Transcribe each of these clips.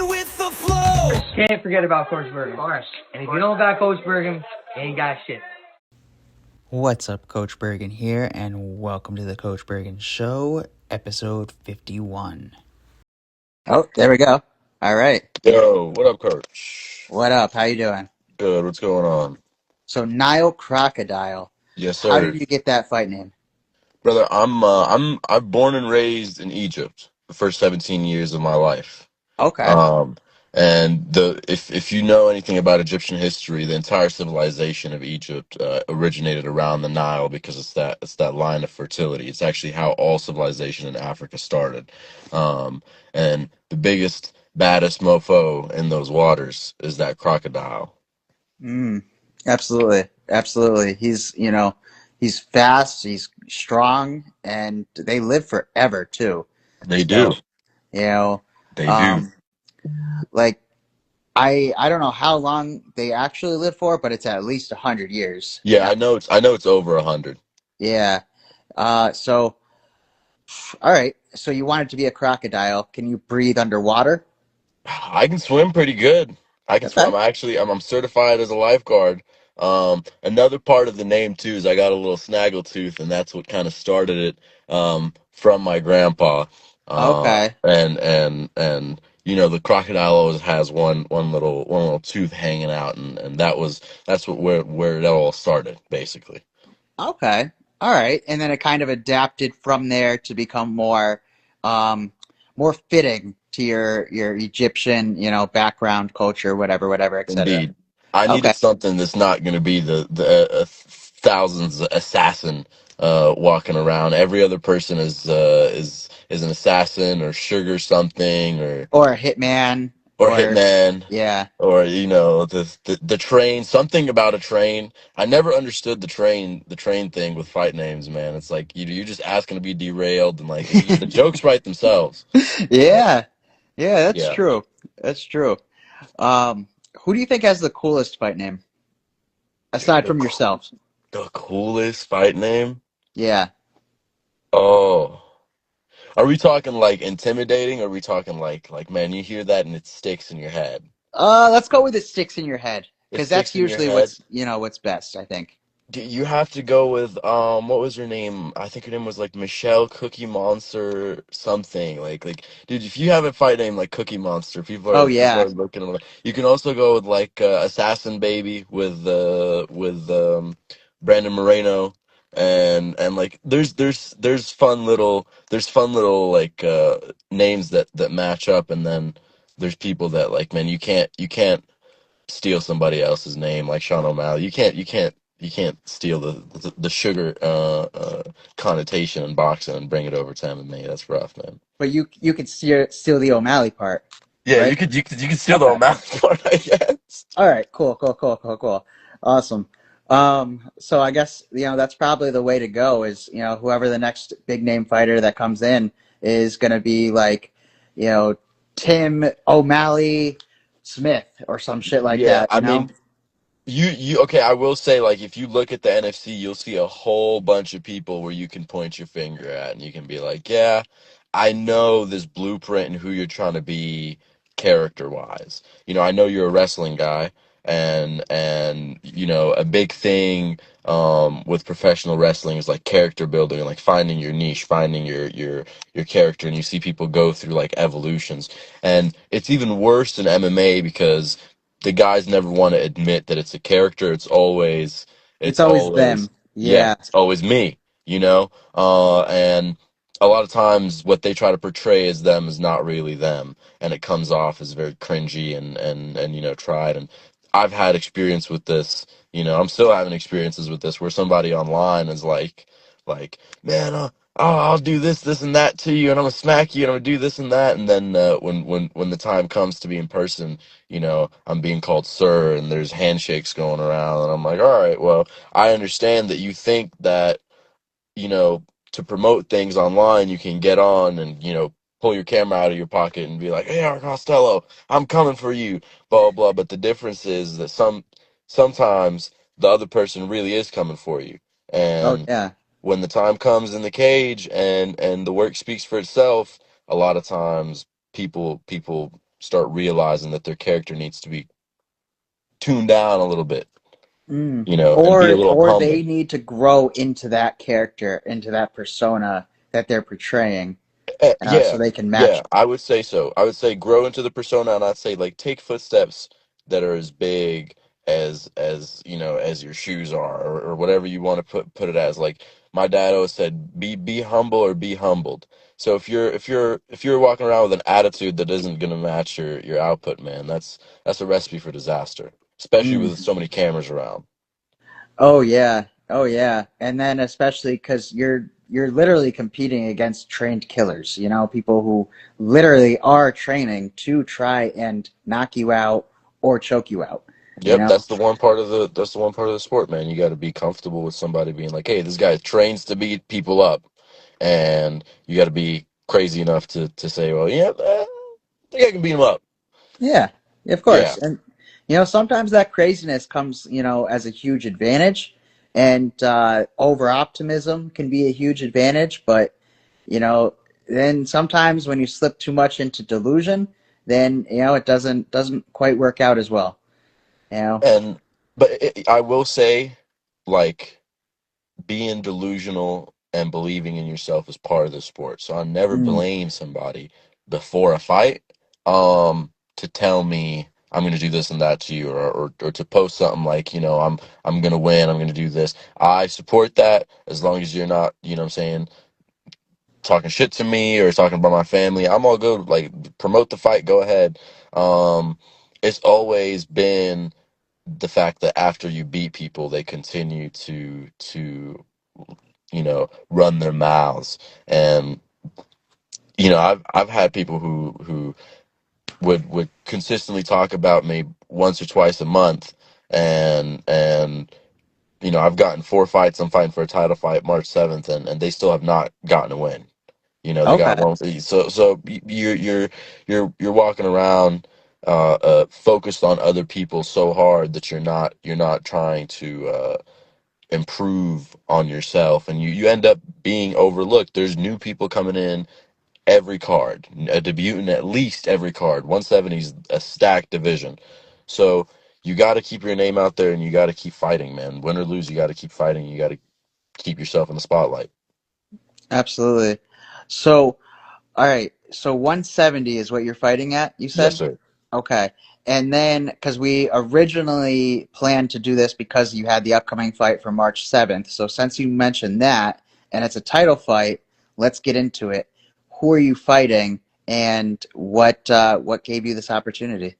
with the flow. Can't forget about Coach Bergen. Of course. And if you don't got Coach Bergen, you ain't got shit. What's up, Coach Bergen here, and welcome to the Coach Bergen Show, episode 51. Oh, there we go. All right. Yo, what up, Coach? What up? How you doing? Good. What's going on? So, Nile Crocodile. Yes, How did sir, you get that fight name? brother. I'm born and raised in Egypt the first 17 years of my life. Okay. Um, and the if you know anything about Egyptian history, the entire civilization of Egypt originated around the Nile because it's that line of fertility. It's actually how all civilization in Africa started. And the biggest, baddest mofo in those waters is that crocodile. Mm, absolutely. Absolutely. He's fast, he's strong, and they live forever, too. They do. So, you know, They do. um, like, I don't know how long they actually live for, but it's at least 100 years. Yeah, I know it's over 100. Yeah. So, all right. So you want it to be a crocodile. Can you breathe underwater? I can swim pretty good. I can Okay. swim. I'm certified as a lifeguard. Another part of the name too is I got a little snaggle tooth, and that's what kind of started it from my grandpa. Okay. And the crocodile always has one little tooth hanging out, and that's where it all started basically. Okay. All right. And then it kind of adapted from there to become um, more fitting to your Egyptian, background, culture, whatever, etc. Indeed. I Okay. needed something that's not going to be the thousands assassin walking around. Every other person is an assassin or sugar something Or a hitman, or or hitman yeah. or the train, something about a train. I never understood the train thing with fight names, man. It's like you're just asking to be derailed and like the jokes write themselves. But Yeah. Yeah, that's yeah, true. That's true. Um, who do you think has the coolest fight name dude, aside from yourself? the coolest fight name. Yeah. Oh. Are we talking like intimidating? Or are we talking like man, you hear that and it sticks in your head? Let's go with it sticks in your head It because that's sticks in your usually head. what's best, I think. You have to go with what was her name? I think her name was like Michelle Cookie Monster something. Like dude, if you have a fight name like Cookie Monster, people Oh are people yeah. are looking at it. You can also go with like Assassin Baby with Brandon Moreno and like there's fun little like names that match up, and then there's people that like man you can't steal somebody else's name like Sean O'Malley. You can't steal the sugar connotation in boxing and bring it over to MMA. That's rough, man. But you could steal the O'Malley part, Yeah, right? you could steal the Okay. O'Malley part, I guess. All right. Cool. Awesome. So I guess that's probably the way to go. Is whoever the next big name fighter that comes in is going to be like you know Tim O'Malley Smith or some shit like Yeah, that. I mean, you okay, I will say like if you look at the NFC, you'll see a whole bunch of people where you can point your finger at and you can be like, "Yeah, I know this blueprint and who you're trying to be character-wise. I know you're a wrestling guy and a big thing with professional wrestling is like character building and like finding your niche, finding your character, and you see people go through like evolutions. And it's even worse in MMA because the guys never want to admit that it's a character. It's always, It's it's always them. always, yeah, Yeah. it's always me. And a lot of times what they try to portray as them is not really them, and it comes off as very cringy and tried. And I've had experience with this. I'm still having experiences with this where somebody online is like, man, I'll do this and that to you, and I'm gonna smack you, and I'm gonna do this and that, and then when the time comes to be in person, I'm being called sir, and there's handshakes going around, and I'm like, all right, well, I understand that you think that, you know, to promote things online, you can get on and, pull your camera out of your pocket and be like, hey, Art Costello, I'm coming for you, blah, blah. But the difference is that sometimes the other person really is coming for you. Oh And yeah. when the time comes in the cage and the work speaks for itself, a lot of times people start realizing that their character needs to be tuned down a little bit, Mm. and be a little Or they humble. need to grow into that character, into that persona that they're portraying, so Yeah, they can match yeah, it. I would say so. I would say grow into the persona, and I'd say like take footsteps that are as big as as your shoes are, or whatever you want to put it as. Like my dad always said, be humble or be humbled. So if you're walking around with an attitude that isn't gonna match your output, man, that's a recipe for disaster, especially Mm. with so many cameras around. Oh yeah, oh yeah, and then especially because you're literally competing against trained killers. You know, people who literally are training to try and knock you out or choke you out. You Yep, know. that's the one part of the sport, man. You got to be comfortable with somebody being like, "Hey, this guy trains to beat people up," and you got to be crazy enough to say, "Well, yeah, I think I can beat him up." Yeah, of Yeah, course. And sometimes that craziness comes, as a huge advantage, and over optimism can be a huge advantage. But you know, then sometimes when you slip too much into delusion, then it doesn't quite work out as well. You know. and but I will say, like, being delusional and believing in yourself is part of the sport. So I never Mm. blame somebody before a fight to tell me I'm going to do this and that to you, or to post something like, I'm going to win, I'm going to do this. I support that as long as you're not, what I'm saying, talking shit to me or talking about my family. I'm all good. Like, promote the fight, go ahead. Um it's always been the fact that after you beat people, they continue to run their mouths. And I've had people who would consistently talk about me once or twice a month, and I've gotten 4 fights. I'm fighting for a title fight March 7th, and they still have not gotten a win. They got Okay. one. So you're walking around focused on other people so hard that you're not trying to improve on yourself, and you end up being overlooked. There's new people coming in every card, a debutant at least every card. 170 is a stacked division, so you got to keep your name out there, and you got to keep fighting, man. Win or lose, you got to keep fighting. You got to keep yourself in the spotlight. Absolutely. So, all right. So 170 is what you're fighting at, you Yes, said? sir. Okay. And then, because we originally planned to do this because you had the upcoming fight for March 7th. So, since you mentioned that, and it's a title fight, let's get into it. Who are you fighting, and what gave you this opportunity?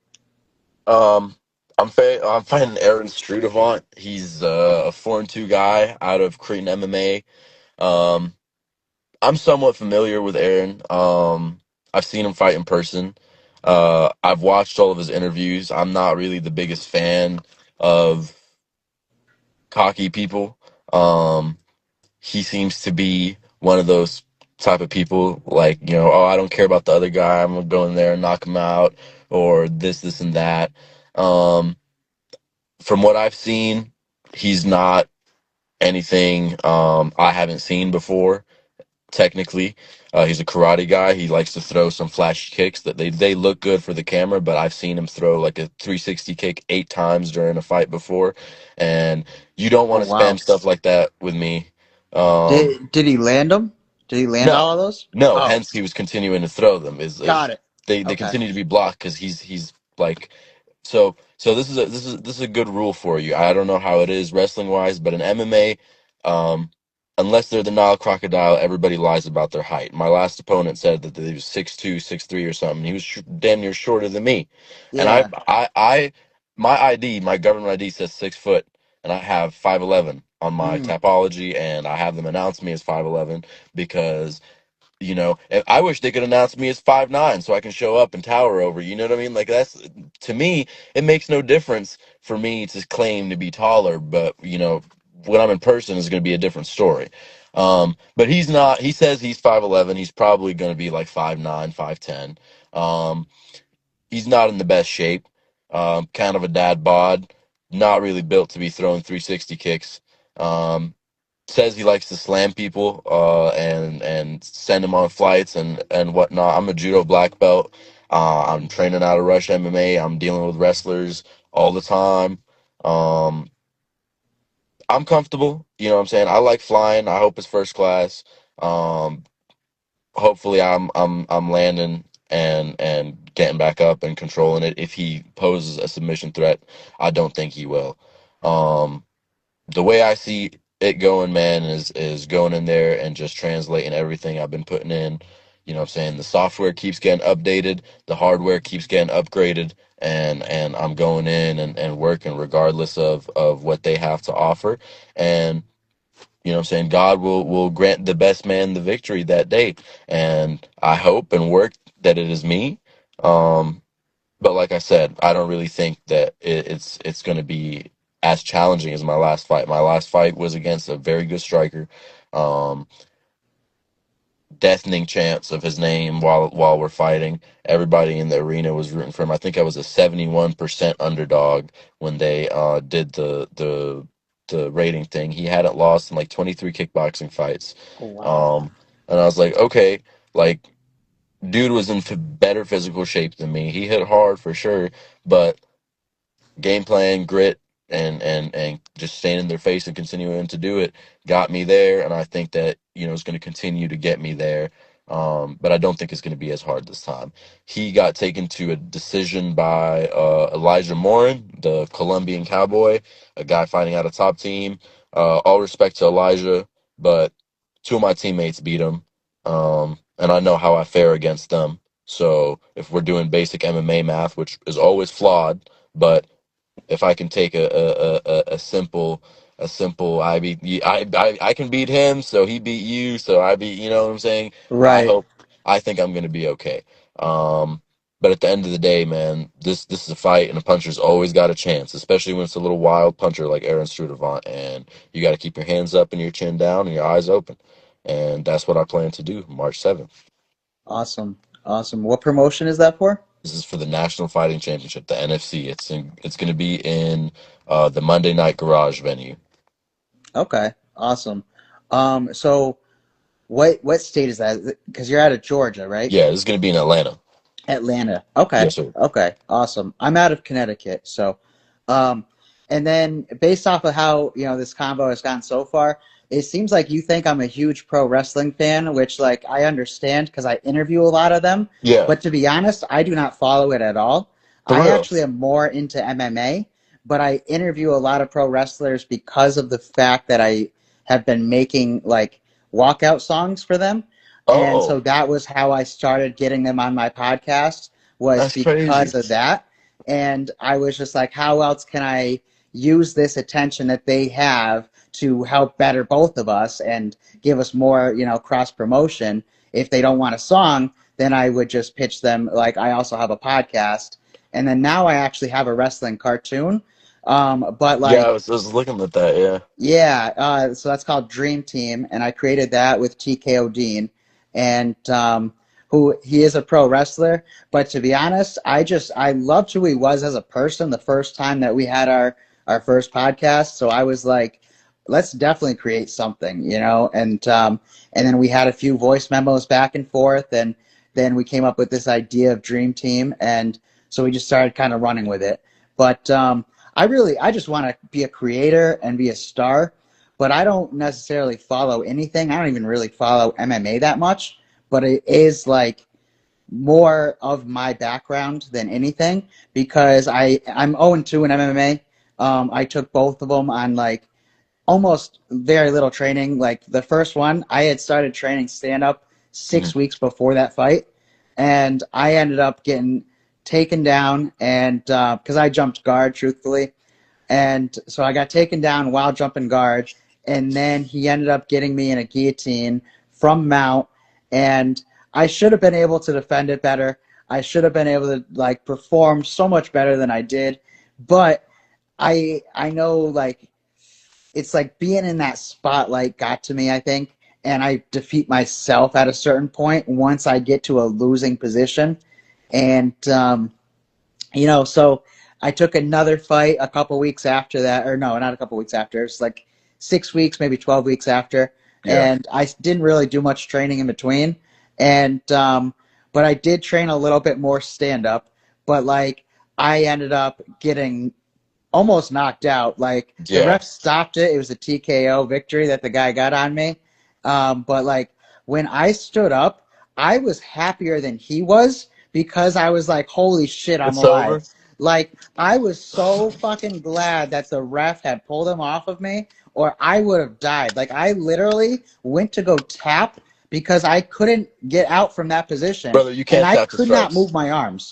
um I'm fighting Aaron Strudavant. He's a 4-2 guy out of Cretan MMA. um I'm somewhat familiar with Aaron. I've seen him fight in person. I've watched all of his interviews. I'm not really the biggest fan of cocky people. Um, he seems to be one of those type of people, like, oh, I don't care about the other guy. I'm gonna go in there and knock him out, or this, and that. Um, from what I've seen, he's not anything I haven't seen before. Technically, he's a karate guy. He likes to throw some flashy kicks that they look good for the camera, but I've seen him throw like a 360 kick 8 times during a fight before, and you don't Oh want to spam wow! stuff like that with me. Um, Did he land them? Did he land no, all of those? no. Oh, Hence, he was continuing to throw them. Is got it. they Okay. continue to be blocked because he's like, so this is a good rule for you. I don't know how it is wrestling wise, but in MMA, um, unless they're the Nile Crocodile, everybody lies about their height. My last opponent said that he was 6'2", 6'3", or something. He was damn near shorter than me, and Yeah. my ID, my government ID says 6 foot, and I have 5'11" on my Mm. tapology, and I have them announce me as 5'11" because and I wish they could announce me as 5'9" so I can show up and tower over. You know what I mean? Like, that's, to me, it makes no difference for me to claim to be taller, but when I'm in person is going to be a different story. But he's not. He says he's 5'11". He's probably going to be like 5'9", 5'10". Um, he's not in the best shape. Kind of a dad bod, not really built to be throwing 360 kicks. Um, Says he likes to slam people and send them on flights and whatnot. I'm a judo black belt. I'm training out of Rush MMA. I'm dealing with wrestlers all the time. Um, I'm comfortable. You know what I'm saying? I like flying. I hope it's first class. Um, hopefully I'm landing and getting back up and controlling it. If he poses a submission threat, I don't think he will. Um, the way I see it going, man, is going in there and just translating everything I've been putting in. You know what I'm saying? The software keeps getting updated, the hardware keeps getting upgraded, and I'm going in and working regardless of what they have to offer. And you know what I'm saying? God will grant the best man the victory that day. And I hope and work that it is me. Um, but like I said, I don't really think that it's going to be as challenging as my last fight. My last fight was against a very good striker. Um, Deafening chants of his name while we're fighting. Everybody in the arena was rooting for him. I think I was a 71% underdog when they did the rating thing. He hadn't lost in like 23 kickboxing fights. Oh, wow. Um, and I was like, okay, like dude was in better physical shape than me. He hit hard for sure, but game plan, grit, and just staying in their face and continuing to do it got me there. And I think that it's going to continue to get me there. But I don't think it's going to be as hard this time. He got taken to a decision by Elijah Morin, the Colombian cowboy, a guy fighting out a top team. All respect to Elijah, but two of my teammates beat him, and I know how I fare against them. So if we're doing basic MMA math, which is always flawed, but if I can take a simple I can beat him, so he beat you, so I beat, you know what I'm saying? Right. I think I'm gonna be okay. Um, but at the end of the day, man, this is a fight, and a puncher's always got a chance, especially when it's a little wild puncher like Aaron Strudavant, and you got to keep your hands up and your chin down and your eyes open, and that's what I plan to do March 7th. Awesome. Awesome. What promotion is that for? This is for the National Fighting Championship, the NFC. It's going to be in the Monday Night Garage venue. Okay. Awesome. So what state is that? Because you're out of Georgia, right? Yeah, this is going to be in Atlanta. Atlanta. Okay. Yes, sir. Okay. Awesome. I'm out of Connecticut, so um and then based off of how, this combo has gone so far, it seems like you think I'm a huge pro wrestling fan, which like I understand because I interview a lot of them, Yeah, but to be honest, I do not follow it at all. for I real. actually am more into MMA, but I interview a lot of pro wrestlers because of the fact that I have been making like walkout songs for them. And so Oh, that was how I started getting them on my podcast, was that's crazy. because of that. And I was just like, how else can I use this attention that they have to help better both of us and give us more, cross promotion? If they don't want a song, then I would just pitch them. Like, I also have a podcast. And then now I actually have a wrestling cartoon. But Yeah, like, I was looking at that. Yeah. yeah, so that's called Dream Team, and I created that with TKO Dean, and who he is a pro wrestler. But to be honest, I loved who he was as a person the first time that we had our first podcast. So I was like, let's definitely create something, and then we had a few voice memos back and forth, and then we came up with this idea of Dream Team, and so we just started kind of running with it. But I just want to be a creator and be a star, but I don't necessarily follow anything. I don't even really follow MMA that much, but it is like more of my background than anything because I'm 0-2 in MMA. I took both of them on like almost very little training. Like the first one, I had started training stand up Mhm. 6 weeks before that fight, and I ended up getting taken down and because I jumped guard, truthfully, and so I got taken down while jumping guard, and then he ended up getting me in a guillotine from mount, and I should have been able to defend it better. I should have been able to like perform so much better than I did, but I know like it's like being in that spotlight got to me, I think, and I defeat myself at a certain point once I get to a losing position, and so I took another fight a couple weeks after that, or no, not a couple weeks after. It's like 6 weeks, maybe 12 weeks after, Yeah. and I didn't really do much training in between. And but I did train a little bit more stand up. But like I ended up getting almost knocked out. Like the Yeah. ref stopped it. It was a TKO victory that the guy got on me. But like when I stood up, I was happier than he was because I was like, holy shit, I'm It's alive. over. Like I was so fucking glad that the ref had pulled him off of me or I would have died. Like I literally went to go tap because I couldn't get out from that position Brother, you and can't I tap the could not strikes. move my arms.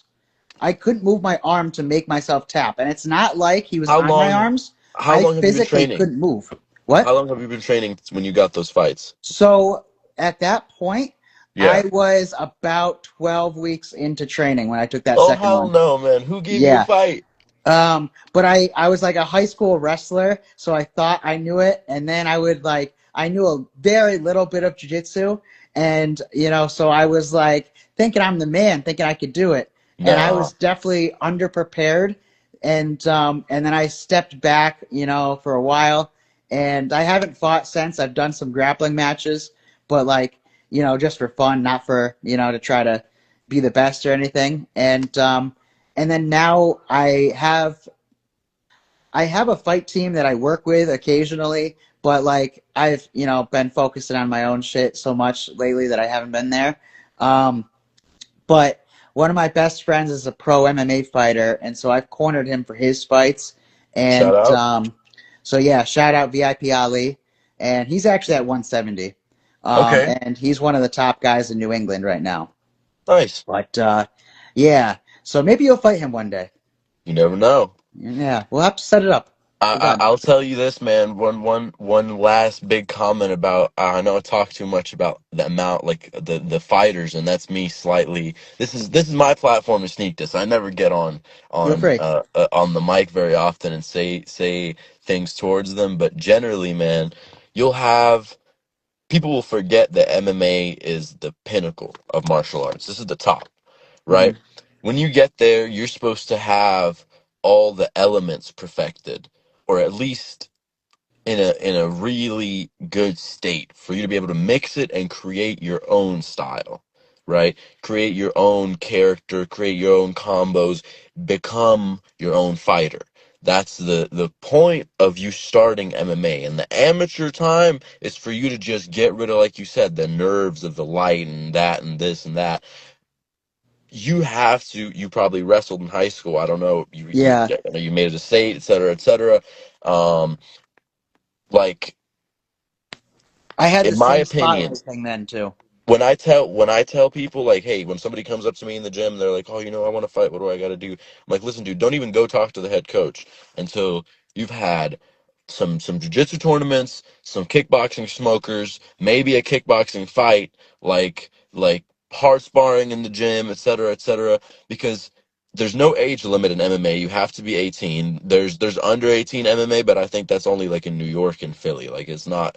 I couldn't move my arm to make myself tap. And it's not like he was How on my long arms. how I long have you been physically training? couldn't move. What? How long have you been training when you got those fights? So at that point, I Yeah. was about 12 weeks into training when I took that Oh second hell one. no, man. Who gave you a Yeah. fight? But I was like a high school wrestler, so I thought I knew it, and then I knew a very little bit of jujitsu, and so I was like thinking I'm the man, thinking I could do it, and I Nah. was definitely underprepared, and then I stepped back, for a while, and I haven't fought since. I've done some grappling matches, but like just for fun, not for to try to be the best or anything, and then now I have a fight team that I work with occasionally, but like I've been focusing on my own shit so much lately that I haven't been there. Um, but one of my best friends is a pro MMA fighter, and so I've cornered him for his fights. Shout And out. so yeah, shout out VIP Ali, and he's actually at 170, Okay. and he's one of the top guys in New England right now. Nice. But yeah, so maybe you'll fight him one day. You never know. Yeah, we'll have to set it up. We're done. I'll tell you this, man. One last big comment about. I know I talk too much about the amount, like the fighters, and that's me slightly. This is my platform to sneak this. I never get Feel free. on the mic very often and say things towards them, but generally, man, you'll have people will forget that MMA is the pinnacle of martial arts. This is the top, Hmm. right? When you get there, you're supposed to have all the elements perfected, or at least in a really good state for you to be able to mix it and create your own style, right? Create your own character, create your own combos, become your own fighter. That's the point of you starting MMA. And the amateur time is for you to just get rid of, like you said, the nerves of the light and that and this and that. You probably wrestled in high school. I don't know. Yeah, I know you made it a state, et cetera, et cetera. Um, like I had the in my same opinion, spotlight thing then too. when I tell people like, hey, when somebody comes up to me in the gym, they're like, oh, I want to fight. What do I got to do? I'm like, listen, dude, don't even go talk to the head coach until you've had some jujitsu tournaments, some kickboxing smokers, maybe a kickboxing fight, like hard sparring in the gym, et cetera, et cetera. Because there's no age limit in MMA. You have to be 18. There's under 18 MMA, but I think that's only like in New York and Philly. Like it's not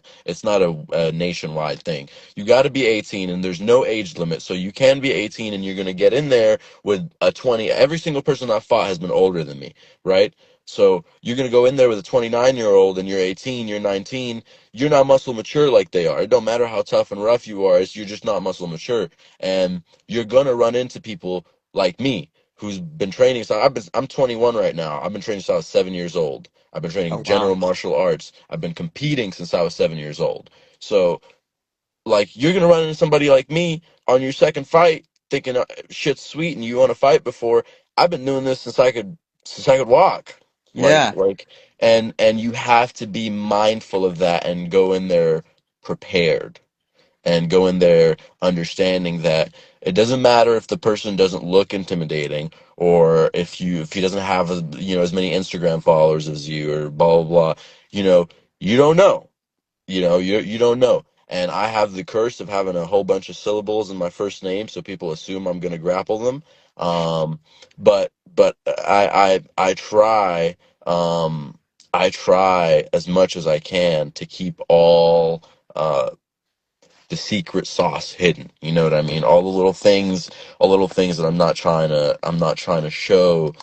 a nationwide thing. You got to be 18 and there's no age limit. So you can be 18 and you're going to get in there with a 20. Every single person I've fought has been older than me, right? So you're going to go in there with a 29-year-old and you're 18, you're 19. You're not muscle mature like they are. It don't matter how tough and rough you are. You're just not muscle mature. And you're going to run into people like me who's been training. So I'm 21 right now. I've been training since I was 7 years old. I've been training Oh wow. general martial arts. I've been competing since I was 7 years old. So like you're gonna run into somebody like me on your second fight, thinking shit's sweet and you want to fight before. I've been doing this since I could walk. Like Yeah. like and you have to be mindful of that and go in there prepared and go in there understanding that it doesn't matter if the person doesn't look intimidating or if he doesn't have as many Instagram followers as you or blah blah blah. You know, you don't know. You don't know. And I have the curse of having a whole bunch of syllables in my first name, so people assume I'm going to grapple them. But I try I try as much as I can to keep all the secret sauce hidden. You know what I mean? All little things that I'm not trying to show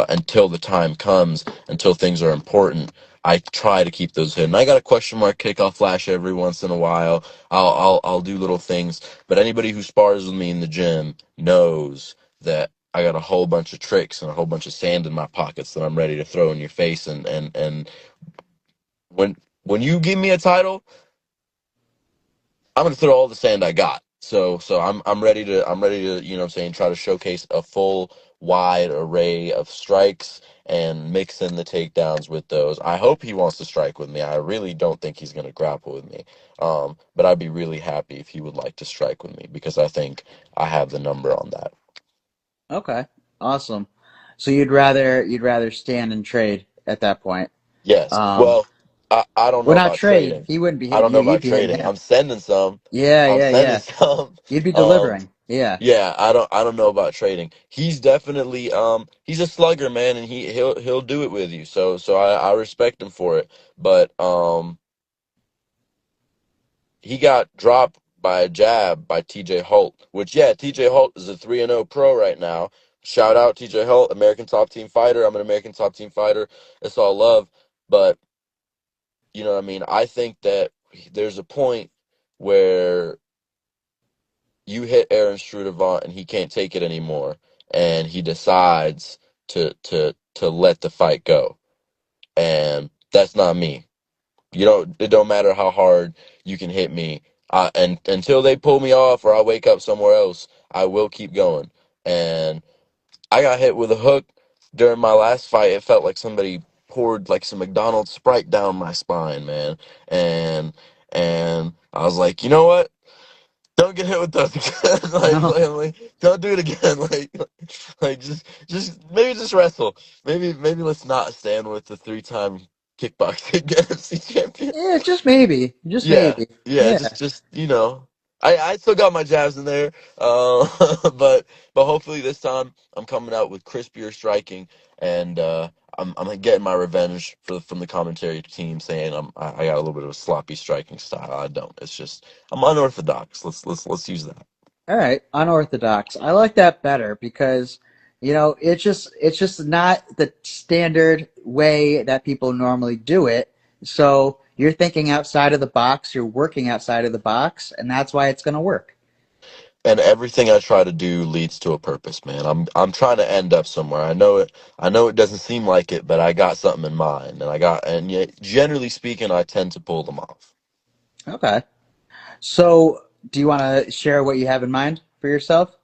until the time comes, until things are important. I try to keep those hidden. I got a question mark kickoff flash every once in a while. I'll do little things. But anybody who spars with me in the gym knows that I got a whole bunch of tricks and a whole bunch of sand in my pockets that I'm ready to throw in your face. And when you give me a title, I'm gonna throw all the sand I got. So I'm ready to you know what I'm saying, try to showcase a full wide array of strikes and mix in the takedowns with those. I hope he wants to strike with me. I really don't think he's gonna grapple with me. But I'd be really happy if he would like to strike with me because I think I have the number on that. Okay, awesome. So you'd rather stand and trade at that point. Yes. Um, Well, I don't well, know not about trade. trading. He wouldn't be I hitting don't know you. You'd about be hitting trading. him. I'm sending some. Yeah, I'm yeah, sending yeah. some. You'd be Um, delivering. Yeah. Yeah, I don't know about trading. He's definitely he's a slugger, man, and he'll do it with you. So I respect him for it. But he got dropped by a jab by TJ Holt, which yeah, TJ Holt is a 3-0 pro right now. Shout out TJ Holt, American Top Team fighter. I'm an American Top Team fighter. It's all love. But you know what I mean? I think that there's a point where you hit Aaron Strudavant and he can't take it anymore, and he decides to let the fight go, and that's not me. You don't. It don't matter how hard you can hit me. And until they pull me off or I wake up somewhere else, I will keep going. And I got hit with a hook during my last fight. It felt like somebody poured like some McDonald's Sprite down my spine, man. And and I was like, you know what? Don't get hit with those again. Don't do it again. Just maybe just wrestle. Maybe let's not stand with the 3-time kickboxing NFC champion. Yeah, just maybe. Just Yeah, maybe. yeah. Yeah. Just I still got my jabs in there. But hopefully this time I'm coming out with crispier striking, and I'm getting my revenge from the commentary team saying I got a little bit of a sloppy striking style. I don't. It's just I'm unorthodox. Let's use that. All right. Unorthodox. I like that better because, it's just not the standard way that people normally do it. So you're thinking outside of the box, you're working outside of the box, and that's why it's going to work. And everything I try to do leads to a purpose, man. I'm trying to end up somewhere. I know it doesn't seem like it, but I got something in mind, and yet, generally speaking, I tend to pull them off. Okay. So do you want to share what you have in mind for yourself?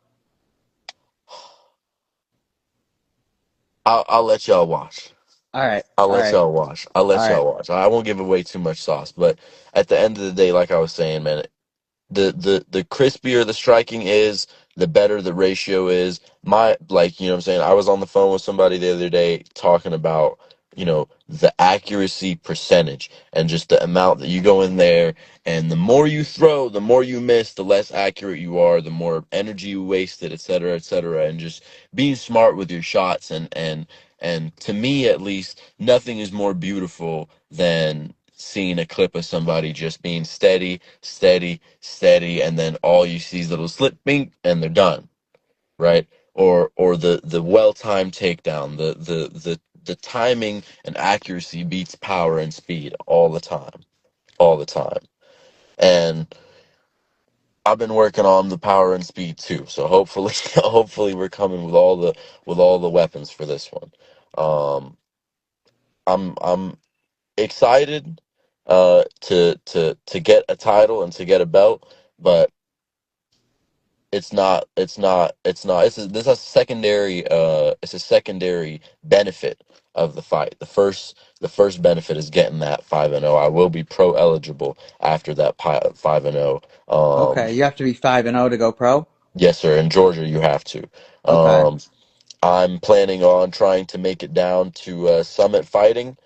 I'll let y'all watch. All right. I'll All let right. y'all watch. I'll All let right. y'all watch. I won't give away too much sauce, but at the end of the day, like I was saying, man, the crispier the striking is, the better the ratio is. My like, you know what I'm saying? I was on the phone with somebody the other day talking about, the accuracy percentage and just the amount that you go in there, and the more you throw, the more you miss, the less accurate you are, the more energy you wasted, et cetera, et cetera. And just being smart with your shots, and to me at least, nothing is more beautiful than seeing a clip of somebody just being steady, steady, steady, and then all you see is little slip, bink, and they're done, right? Or the well timed takedown, the timing and accuracy beats power and speed all the time. And I've been working on the power and speed too. So hopefully, hopefully we're coming with all the weapons for this one. Um, I'm excited to get a title and to get a belt, but this is a secondary it's a secondary benefit of the fight. The first benefit is getting that 5-0. I will be pro eligible after that 5-0. Okay. You have to be 5-0 to go pro? Yes sir, in Georgia you have to. Okay. um I'm planning on trying to make it down to Summit Fighting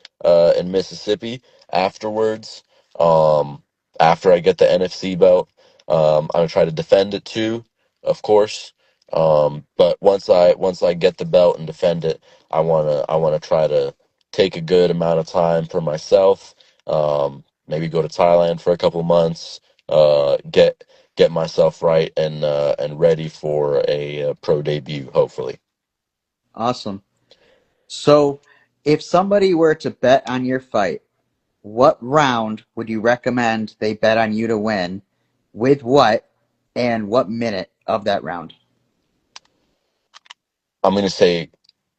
in Mississippi afterwards. Um, After I get the NFC belt, I'm gonna try to defend it too, of course. But once I get the belt and defend it, I wanna try to take a good amount of time for myself. Maybe go to Thailand for a couple months. Get myself right and ready for a pro debut, hopefully. Awesome. So if somebody were to bet on your fight, what round would you recommend they bet on you to win? With what and what minute of that round? I'm going to say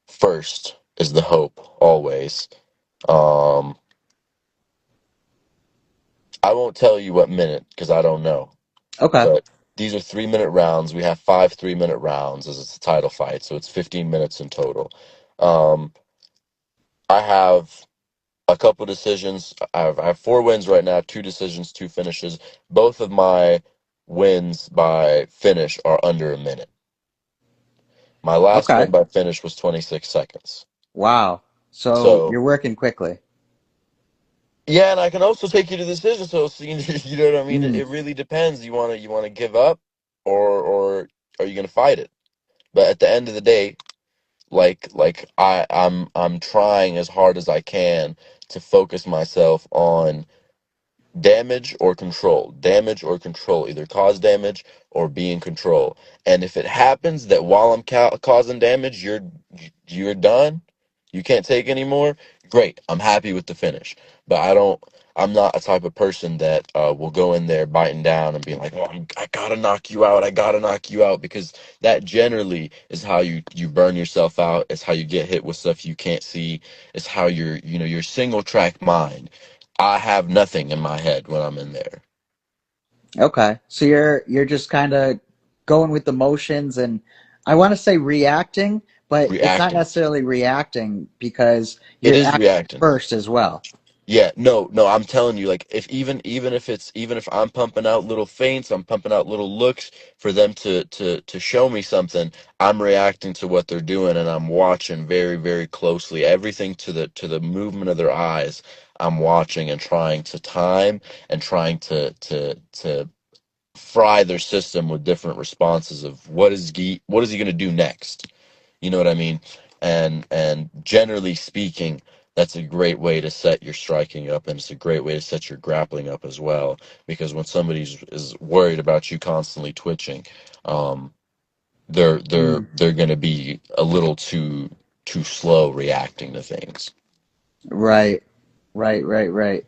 first is the hope always. Um, I won't tell you what minute because I don't know. Okay. But these are 3 minute rounds. We have 5 3 minute rounds as it's a title fight, so it's 15 minutes in total. Um, I have a couple decisions. I have 4 wins right now, 2 decisions, 2 finishes. Both of my wins by finish are under a minute. My last Okay. win by finish was 26 seconds. Wow. So So you're working quickly. yeah, and I can also take you to decision. So you know what I mean. It, Mm, it really depends. You want to give up, or are you gonna fight it? But at the end of the day, I'm trying as hard as I can to focus myself on damage or control, either cause damage or be in control. And if it happens that while I'm causing damage, you're done, you can't take any more, great, I'm happy with the finish. But I'm not a type of person that will go in there biting down and being like, oh, I gotta knock you out, I gotta knock you out, because that generally is how you burn yourself out. It's how you get hit with stuff you can't see. It's how your single track mind. I have nothing in my head when I'm in there. okay. So you're just kind of going with the motions and I want to say reacting, but it's not Reacting. necessarily reacting because It you're is acting reacting. first as well. Yeah, no, I'm telling you, like if even if I'm pumping out little feints, I'm pumping out little looks for them to show me something, I'm reacting to what they're doing and I'm watching very, very closely. Everything to the movement of their eyes, I'm watching and trying to time and trying to fry their system with different responses of what is he going to do next. You know what I mean? And generally speaking, that's a great way to set your striking up, and it's a great way to set your grappling up as well. Because when somebody is worried about you constantly twitching, um, they're they're Mm, they're going to be a little too slow reacting to things. right. Right, right, right.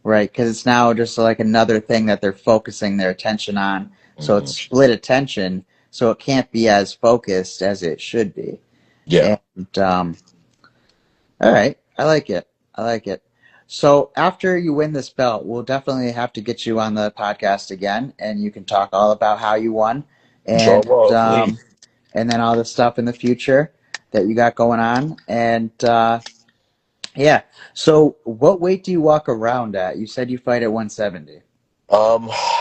Right, because it's now just like another thing that they're focusing their attention on. So it's Hmm. split attention, so it can't be as focused as it should be. Yeah, And all right, I like it. I like it. So after you win this belt, we'll definitely have to get you on the podcast again, and you can talk all about how you won, and inshallah, please. um, and then all the stuff in the future that you got going on. And yeah. So what weight do you walk around at? You said you fight at 170.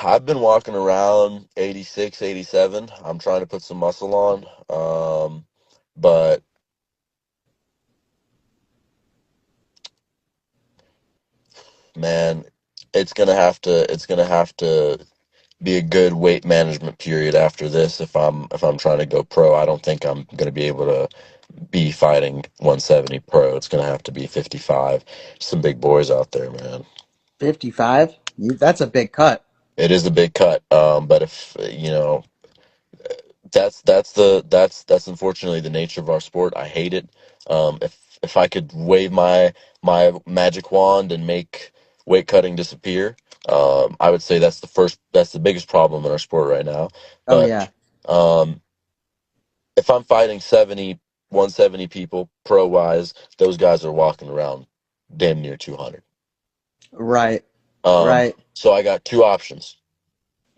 I've been walking around 86, 87. I'm trying to put some muscle on. But man, it's gonna have to be a good weight management period after this if I'm trying to go pro. I don't think I'm gonna be able to be fighting 170 pro. It's gonna have to be 55. Some big boys out there, man. 55? That's a big cut. It is a big cut. But if that's unfortunately the nature of our sport. I hate it. If I could wave my magic wand and make weight cutting disappear, I would say that's the biggest problem in our sport right now. Oh But yeah. um, if I'm fighting 170 people pro wise, those guys are walking around damn near 200. Right. Right. So I got two options: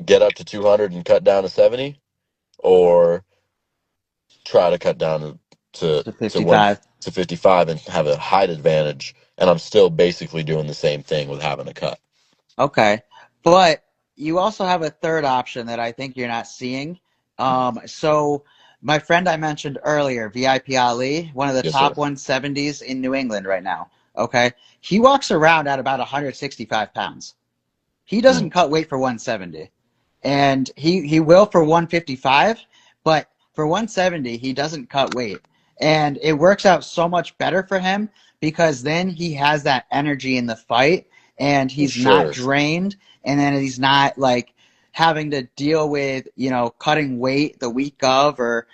get up to 200 and cut down to 70, or try to cut down To to one 55. to 55 and have a height advantage, and I'm still basically doing the same thing with having a cut. Okay. But you also have a third option that I think you're not seeing. So my friend I mentioned earlier, VIP Ali, one of the Yes, sir. top 170s in New England right now. Okay. He walks around at about 165 pounds. He Mm, doesn't cut weight for 170. And he will for 155, but for 170 he doesn't cut weight, and it works out so much better for him because then he has that energy in the fight and for he's not sure. drained, and then he's not like having to deal with cutting weight the week of, or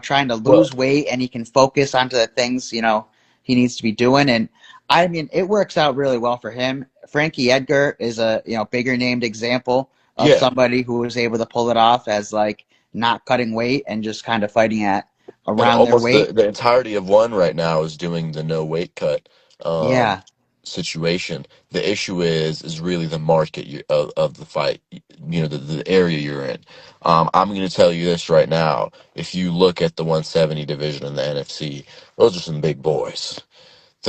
trying to Well, lose weight, and he can focus onto the things he needs to be doing. And I mean, it works out really well for him. Frankie Edgar is a bigger named example of Yeah, somebody who was able to pull it off as like not cutting weight and just kind of fighting at and around their almost weight. the entirety of one right now is doing the no weight cut um, Yeah. situation. The issue is really the market of the fight, the area you're in. I'm going to tell you this right now. If you look at the 170 division in the NFC, those are some big boys.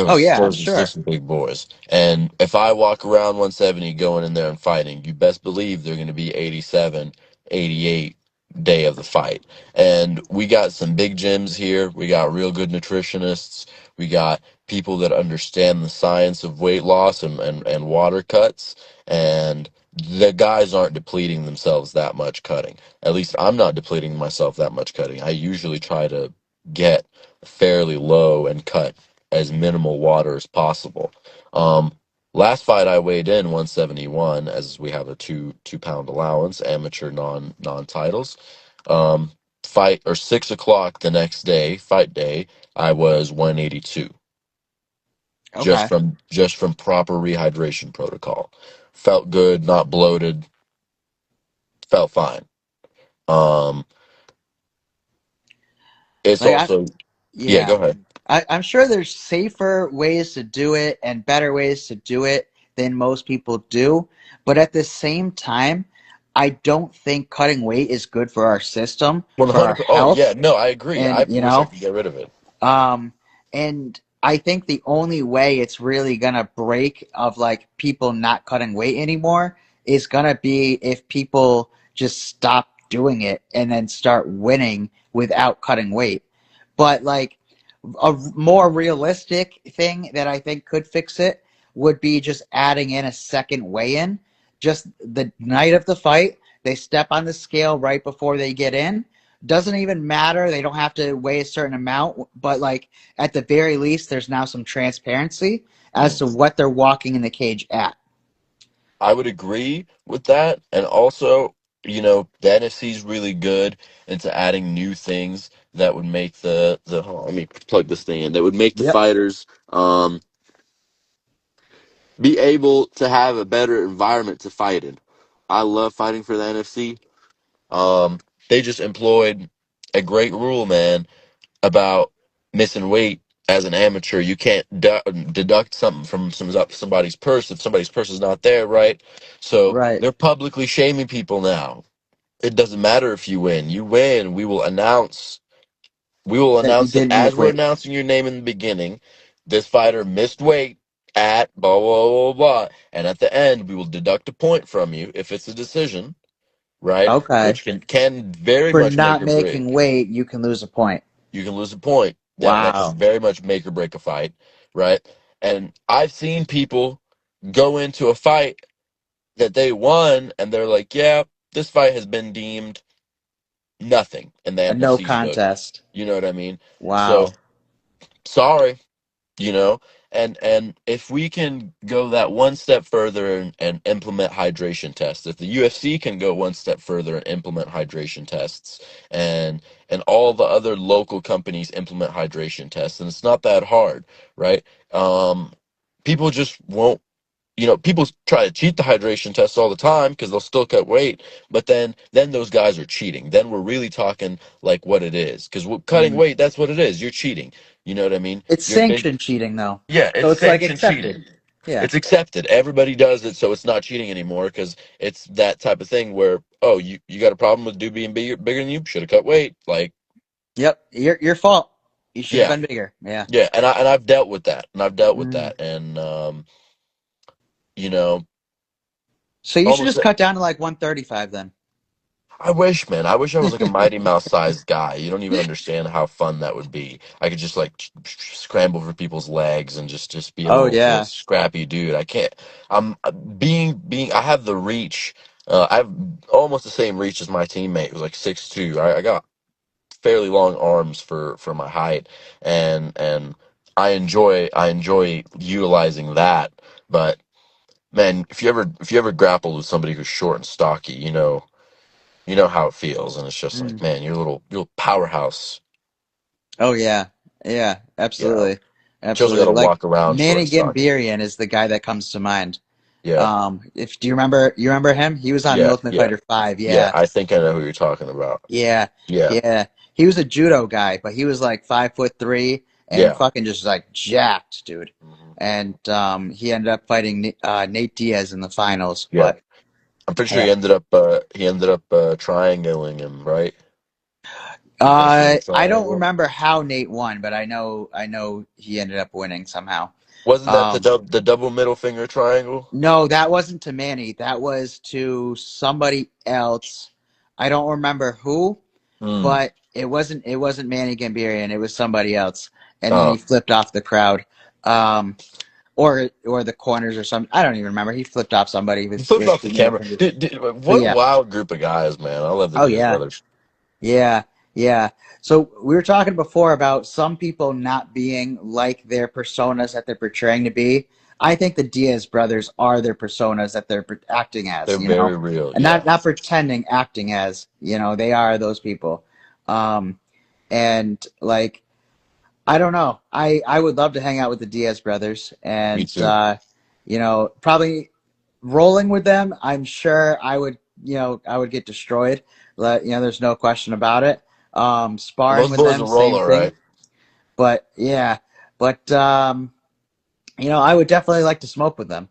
Oh Those yeah, those sure. those some big boys. And if I walk around 170 going in there and fighting, you best believe they're going to be 87, 88 day of the fight. And we got some big gyms here. We got real good nutritionists. We got people that understand the science of weight loss and water cuts. And the guys aren't depleting themselves that much cutting. At least I'm not depleting myself that much cutting. I usually try to get fairly low and cut as minimal water as possible. Um, Last fight I weighed in 171, as we have a two pound allowance, amateur non titles. Fight or 6 o'clock the next day, fight day, I was 182 Okay. just from proper rehydration protocol. Felt good, not bloated, felt fine. Um, it's Like also yeah. yeah. Go ahead. I'm sure there's safer ways to do it and better ways to do it than most people do. But at the same time, I don't think cutting weight is good for our system, for our 100. Oh yeah, health, no, I agree. and I wish I could get rid of it. um, and I think the only way it's really gonna break of like people not cutting weight anymore is gonna be if people just stop doing it and then start winning without cutting weight. But like a more realistic thing that I think could fix it would be just adding in a second weigh-in. Just the night of the fight, they step on the scale right before they get in. Doesn't even matter. They don't have to weigh a certain amount, but like at the very least, there's now some transparency as to what they're walking in the cage at. I would agree with that. And also, the NFC is really good into adding new things that would make the hold on, let me plug this thing in. That would make the Yep. fighters be able to have a better environment to fight in. I love fighting for the NFC. They just employed a great rule, man, about missing weight as an amateur. You can't deduct something from somebody's purse if somebody's purse is not there, right? So Right. they're publicly shaming people now. It doesn't matter if you win. You win. We will That you announce it didn't as miss we're weight. announcing your name in the beginning. This fighter missed weight at blah blah blah blah, and at the end we will deduct a point from you if it's a decision, right? Okay. Which can very For much make not or making break. weight, you can lose a point. You can lose a point. That can Wow. very much make or break a fight, right? And I've seen people go into a fight that they won and they're like, yeah, this fight has been deemed nothing in the A no NFC's book. contest. You know what I mean? So Wow. sorry, you know and if we can go that one step further and implement hydration tests, if the UFC can go one step further and implement hydration tests, and all the other local companies implement hydration tests, and it's not that hard, right? um People just won't, people try to cheat the hydration tests all the time because they'll still cut weight, but then those guys are cheating. Then we're really talking like what it is, because cutting Mm. weight, that's what it is. You're cheating. You know what I mean? It's You're big. sanctioned cheating, though. Yeah, So it's it's like sanctioned cheating. accepted. Yeah. It's accepted. Everybody does it, so it's not cheating anymore because it's that type of thing where, oh, you got a problem with dude being bigger than you, should have cut weight. Like, Yep. Your fault. You should have yeah, been bigger. Yeah. yeah, and I've dealt with that, Mm. and you know, So you should almost. just cut down to like 135 then. I wish, man. I wish I was like a Mighty Mouse sized guy. You don't even understand how fun that would be. I could just like scramble for people's legs and just be a Oh little yeah. scrappy dude. I can't. I'm being. I have the reach. I have almost the same reach as my teammate who's like 6'2". I got fairly long arms for my height, and I enjoy utilizing that. But man, if you ever grapple with somebody who's short and stocky, you know how it feels, and it's just like, Mm. man, you're a little powerhouse. Oh yeah. Yeah. Yeah, Absolutely. She also got absolutely. to Like walk around short Manny and stocky. Gambirian is the guy that comes to mind. Yeah, If do you remember him? He was on The yeah, Ultimate yeah, Fighter 5. yeah. Yeah, I think I know who you're talking about. yeah, Yeah, yeah. He was a judo guy, but he was like 5'3" and yeah. fucking just like jacked, dude. Mhm. And he ended up fighting Nate Diaz in the finals. Yeah. But I'm pretty sure yeah, he ended up triangling him, right? He finished in a I don't triangle. remember how Nate won, but I know he ended up winning somehow. Wasn't that Um, the double middle finger triangle? no, that wasn't to Manny. That was to somebody else. I don't remember who, Hmm. but it wasn't Manny Gambirian. It was somebody else, and then he Oh, flipped off the crowd, um, or the corners or something. I don't even remember. He flipped off somebody he with flipped off two the middle camera. fingers. Dude, But what a yeah, wild group of guys, man. I love the oh Diaz yeah, brothers. yeah, yeah. So we were talking before about some people not being like their personas that they're portraying to be. I think the Diaz brothers are their personas that they're acting as, They're very real. and Yeah, not pretending, acting as, they are those people. Um, and like I don't know, I would love to hang out with the Diaz brothers, me and too. probably rolling with them. I'm sure I would get destroyed. There's no question about it. Sparring Most with boys them, will roll same all thing. right. But yeah, but I would definitely like to smoke with them,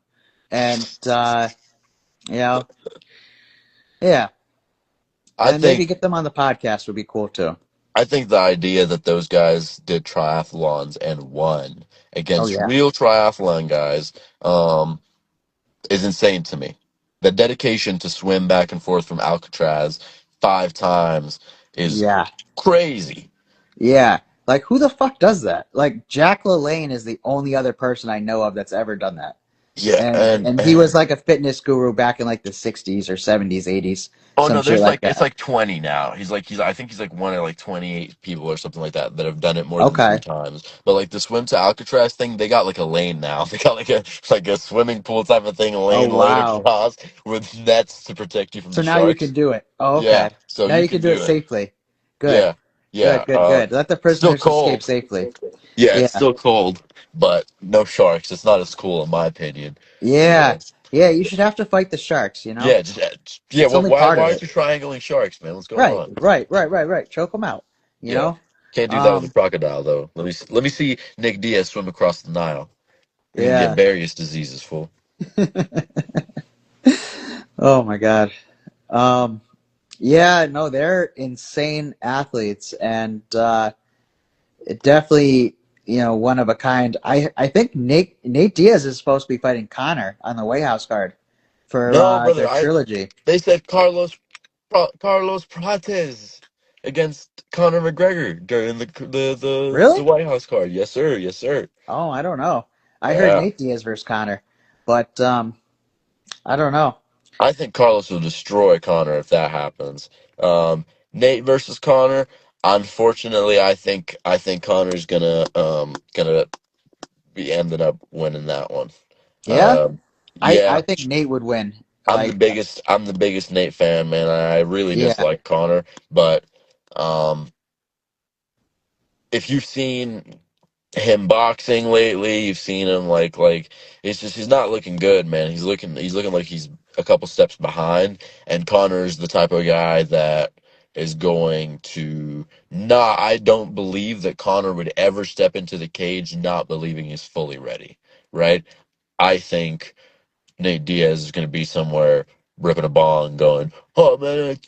and you know, yeah, I and maybe think get them on the podcast would be cool too. I think the idea that those guys did triathlons and won Oh against yeah, real triathlon guys is insane to me. The dedication to swim back and forth from Alcatraz 5 times is yeah, crazy. yeah. Like who the fuck does that? Like Jack LaLanne is the only other person I know of that's ever done that. Yeah, And he was like a fitness guru back in like the 60s or 70s, 80s, oh some no, shit there's like like it's that. like 20 now. He's I think he's like one of like 28 people or something like that that have done it more than three Okay. times. But like the swim to Alcatraz thing, they got like a lane now. They got like a swimming pool type of thing, a Oh lane laid wow. across with nets to protect you from So the now you can sharks. do it. Oh, Yeah, okay. so Now you you can can do it do it. safely. Good. Yeah, yeah. Good, good, good. Let the Still prisoners escape cold. safely. Yeah, it's Yeah. still cold, but no sharks. It's not as cool in my opinion. Yeah. Yeah. Yeah, you should have to fight the sharks, Yeah, yeah. It's Well, only part why of aren't it. you triangling sharks, man? What's going Right, on? right, right, right, right. Choke them out, you Yeah, know? can't do that with a Um, crocodile though. Let me see Nick Diaz swim across the Nile. We're gonna get yeah. various diseases, fool. Oh my God. Um, yeah, no, they're insane athletes, and it definitely, one of a kind. I think Nate Diaz is supposed to be fighting Connor on the White House card for No, brother. their trilogy. They said Carlos Prates against Conor McGregor during the Really? White House card. Yes, sir. Yes, sir. Oh, I don't know. I heard Yeah. Nate Diaz versus Connor, but I don't know. I think Carlos will destroy Connor if that happens. Nate versus Connor. Unfortunately, I think Connor's gonna be ended up winning that one. Yeah, Um, I yeah, think Nate would win. I'm the Like, biggest I'm the biggest Nate fan, man. I really yeah, dislike Connor, but um, if you've seen him boxing lately. You've seen him like it's just he's not looking good, man. He's looking like he's a couple steps behind. And Connor's the type of guy that is going to not. I don't believe that Connor would ever step into the cage not believing he's fully ready. Right? I think Nate Diaz is going to be somewhere ripping a bong, going, "Oh man,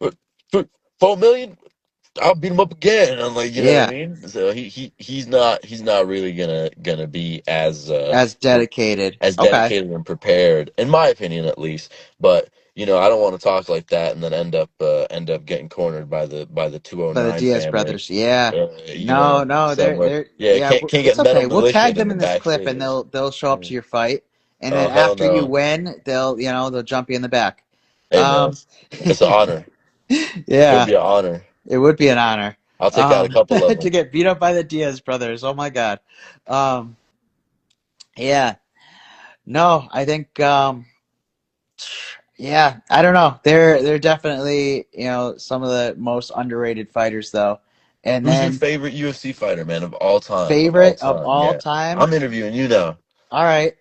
uh, 4 million." I'll beat him up again. I'm like, you know what I yeah, mean? So he's not really gonna be as dedicated. as Okay, dedicated and prepared, in my opinion at least. But I don't want to talk like that and then end up getting cornered by the by the 209 Diaz family. brothers. Yeah, no, no, Somewhere. Yeah, yeah, can't get it's metal okay. We'll tag militiaed in them the in this clip, and backstage. they'll show up to your fight, and then Oh hell after you no. win, they'll jump you in the back. Hey man, Um, it's an honor. It would yeah, be an honor. it would be an honor. I'll take out a couple of To them. get beat up by the Diaz brothers. Oh my God. Um, yeah, no, I think yeah, I don't know. They're definitely some of the most underrated fighters though, And Who's your then favorite UFC fighter, man, of all time? Of all favorite of time, all yeah. time. I'm interviewing you now. All right,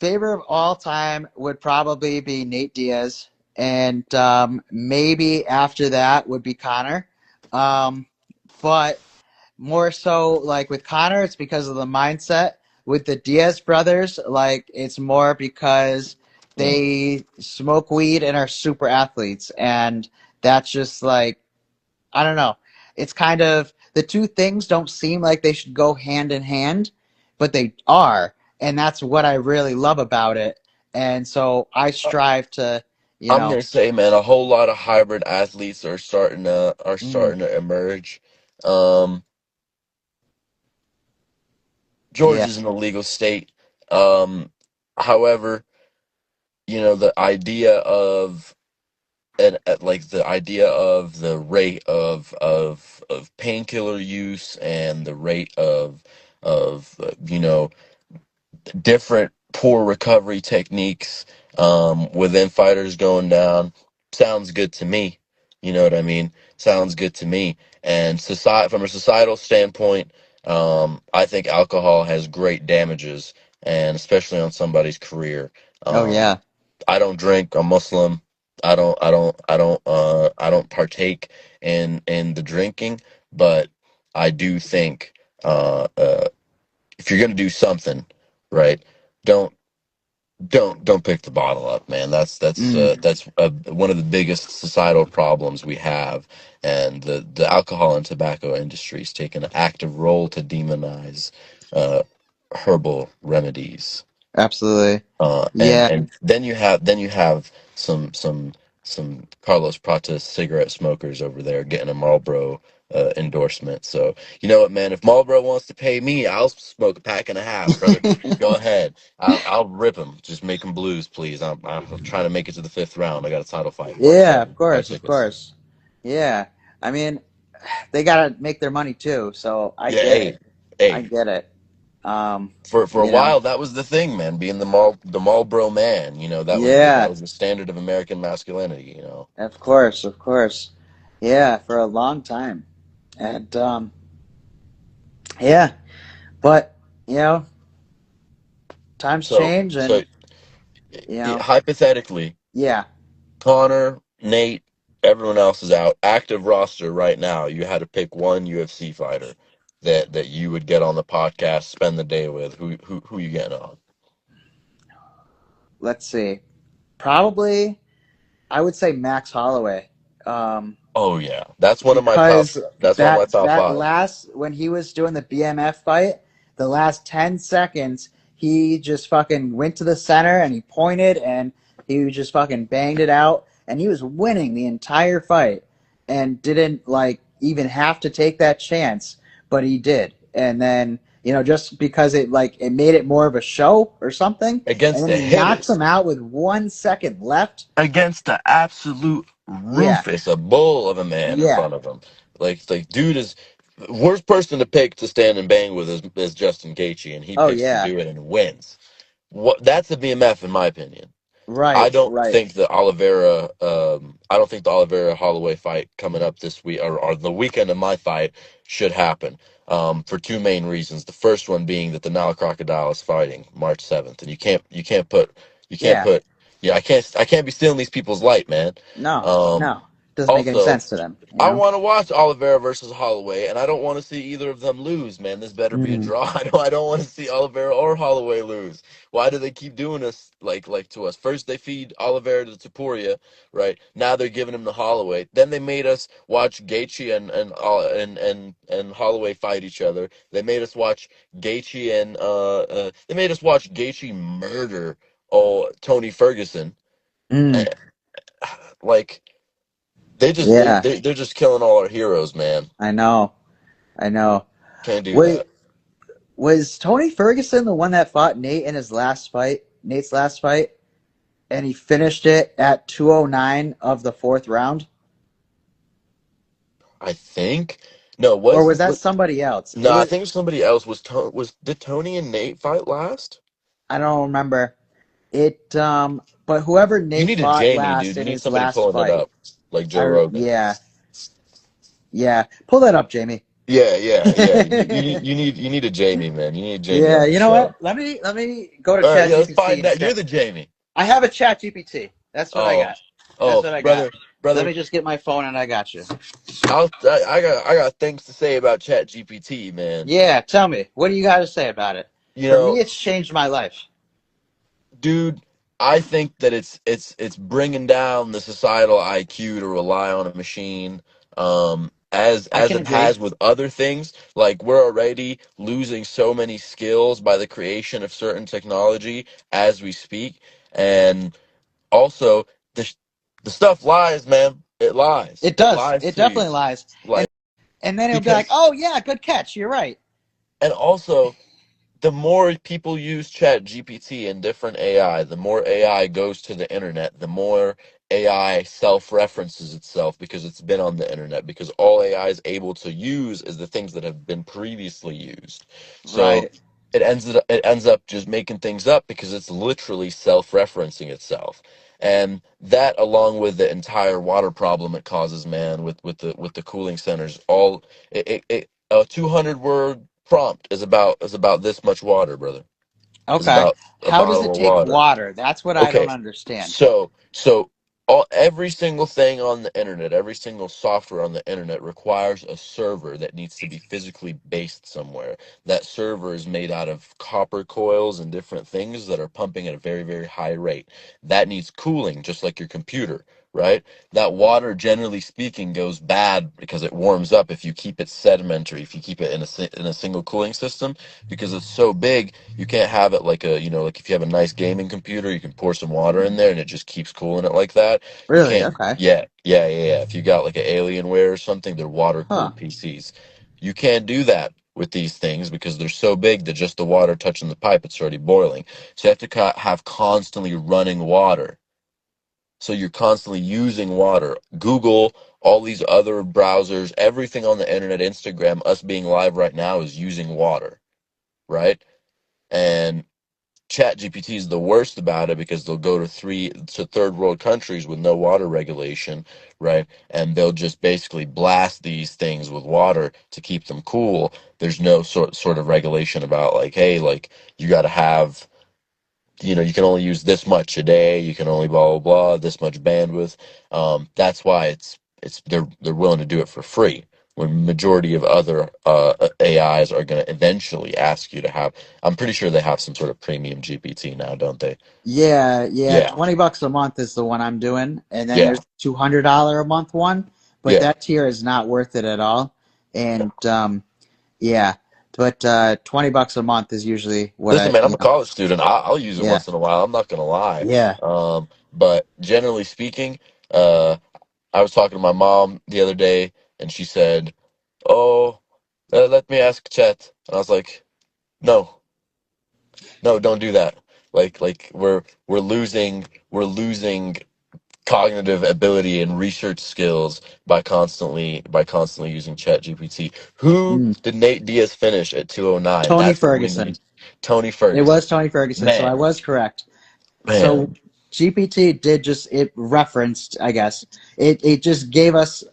favorite of all time would probably be Nate Diaz, and maybe after that would be Connor. Um, but more so, like with Connor, it's because of the mindset. With the Diaz brothers, like it's more because Mm. they smoke weed and are super athletes, and that's just like I don't know. It's kind of the two things don't seem like they should go hand in hand, but they are, and that's what I really love about it. And so I strive to, you I'm know, gonna say, man, a whole lot of hybrid athletes are mm, starting to emerge. Um, yeah, Georgia's an illegal state. Um, however, the idea of like the idea of the rate of painkiller use and the rate of different poor recovery techniques within fighters going down sounds good to me. You know what I mean? Sounds good to me. And from a societal standpoint, I think alcohol has great damages, and especially on somebody's career. oh Um, yeah, I don't drink. I'm Muslim. I don't partake in the drinking, but I do think if you're gonna do something, right, don't don't pick the bottle up, man. mm, That's one of the biggest societal problems we have, and the alcohol and tobacco industries take an active role to demonize uh, herbal remedies. absolutely, And yeah, then you have some Carlos Pratas cigarette smokers over there getting a Marlboro endorsement. So you know what, man? If Marlboro wants to pay me, I'll smoke a pack and a half, brother. Go ahead. I'll rip him. Just make him blues, please. I'm trying to make it to the fifth round. I got a title fight March yeah, of 7th. Buy course, of tickets. course, yeah. I mean, they gotta make their money too, so I Yeah, get it, hey, I hey. get it. Um, For a you know, while, that was the thing, man. Being the Marlboro man. That yeah, was the standard of American masculinity. of course, yeah, for a long time, and yeah. But you know, times So, change, so and you know, hypothetically, yeah. Connor, Nate, everyone else is out. Active roster right now. You had to pick one UFC fighter that you would get on the podcast, spend the day with. Who you getting on? Let's see. Probably, I would say Max Holloway, Oh yeah, that's one of my top. because That's one of my top that five. last when he was doing the BMF fight, the last 10 seconds, he just fucking went to the center and he pointed and he just fucking banged it out and he was winning the entire fight and didn't like even have to take that chance, but he did. And then just because it made it more of a show or something, and Against then the he knocks hitters, him out with 1 second left. against the absolute Yeah, Rufus, a bull of a man in yeah, front of him. Like dude is worst person to pick to stand and bang with is Justin Gaethje, and he oh picks to yeah, do it and wins. That's the BMF in my opinion. right, right. I don't think the Oliveira Holloway fight coming up this week or the weekend of my fight should happen. For two main reasons. The first one being that the Nile Crocodile is fighting March 7th, and you can't Yeah. put yeah I can't be stealing these people's light, man. No, Um, no. Doesn't make any Also, sense to them, you I know? want to watch Oliveira versus Holloway, and I don't want to see either of them lose, man. This better be a Mm. draw. I don't want to see Oliveira or Holloway lose. Why do they keep doing this like to us? First they feed Oliveira to Topuria, right? Now they're giving him to Holloway. Then they made us watch Gaethje and Holloway fight each other. They made us watch they made us watch Gaethje murder Tony Ferguson. Mm. And, like they just Yeah, they're just killing all our heroes, man. I know. I know. Can't do Wait, that. was Tony Ferguson the one that fought Nate in his last fight? Nate's last fight? And he finished it at 209 of the fourth round? I think no Or was that somebody else? It no. I was think somebody else was did Tony and Nate fight last? I don't remember. But whoever You Nate need a fought Jamie, last dude. You in need his somebody last pulling it fight. up like Joe Rogan. Yeah. Yeah, pull that up, Jamie. Yeah, yeah, yeah. You need a Jamie, man. You need Jamie Yeah, on the you know show. what? Let me go to All right, yeah, let's ChatGPT find that. You're instead. the Jamie. I have a ChatGPT. That's what I Oh, got. That's oh, what I got. brother, Let brother. me just get my phone and I got you. I got things to say about Chat GPT, man. Yeah, tell me. What do you got to say about it? You For me, know, it's changed my life. dude, I think that it's bringing down the societal IQ to rely on a machine, I as can it agree. has with other things. Like we're already losing so many skills by the creation of certain technology as we speak, and also the sh- the stuff lies, man. It lies. It It does. lies It to you, definitely lies. And like and then it'll be like, because "Oh yeah, good catch. You're right." and also the more people use Chat GPT and different AI, the more AI goes to the internet, the more AI self-references itself because it's been on the internet, because all AI is able to use is the things that have been previously used. So Right. it ends up just making things up because it's literally self-referencing itself. And that, along with the entire water problem it causes, man, with the cooling centers, all a 200 word prompt is about this much water, brother. Is Okay. about a How does bottle it of take water. water? That's what I don't Okay, understand. so all every single thing on the internet, every single software on the internet requires a server that needs to be physically based somewhere. That server is made out of copper coils and different things that are pumping at a very, very high rate. That needs cooling, just like your computer, right? That water, generally speaking, goes bad because it warms up if you keep it sedimentary, if you keep it in in a single cooling system, because it's so big you can't have it like a, like if you have a nice gaming computer, you can pour some water in there and it just keeps cooling it like that. You Really? can't, Okay. yeah. If you got like an Alienware or something, they're water Huh. cooled PCs. You can't do that with these things because they're so big that just the water touching the pipe, it's already boiling. So you have to have constantly running water. So you're constantly using water. Google, all these other browsers, everything on the internet, Instagram, us being live right now is using water, right? And ChatGPT is the worst about it because they'll go to third world countries with no water regulation, right? And they'll just basically blast these things with water to keep them cool. There's no sort of regulation about like, hey, like you got to have, you can only use this much a day. You can only blah blah blah this much bandwidth. That's why they're willing to do it for free. When majority of other AIs are going to eventually ask you to have, I'm pretty sure they have some sort of premium GPT now, don't they? Yeah, yeah. Yeah, $20 a month is the one I'm doing, and then yeah, there's $200 a month one, but yeah. that tier is not worth it at all. And yeah, but $20 a month is usually what Listen, I, man, I'm a college student. I'll use it yeah, once in a while. I'm not gonna lie. yeah. But generally speaking, uh, I was talking to my mom the other day, and she said, "Oh, let me ask Chet," and I was like, "No, no, don't do that. Like we're losing cognitive ability and research skills by constantly using Chat GPT. Who Mm. did Nate Diaz finish at 209? Tony That's what we Ferguson. need. Tony It Ferguson. was Tony Ferguson, so I Man, was correct. So man. GPT did just it referenced, I guess. It just gave us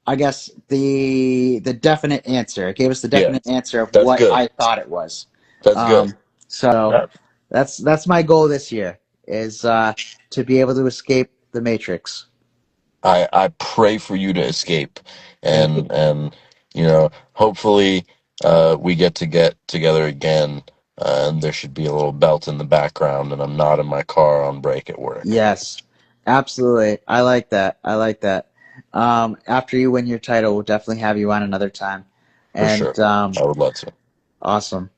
I guess the definite answer. It gave us the Yeah, definite answer of that's what good. I thought it was. That's good. Um, so Yeah. that's my goal this year is to be able to escape the Matrix. I pray for you to escape, Thank you. and hopefully we get together again, and there should be a little belt in the background, and I'm not in my car on break at work. Yes, absolutely. I like that. I like that. After you win your title, we'll definitely have you on another time. For And sure. I would love to. awesome.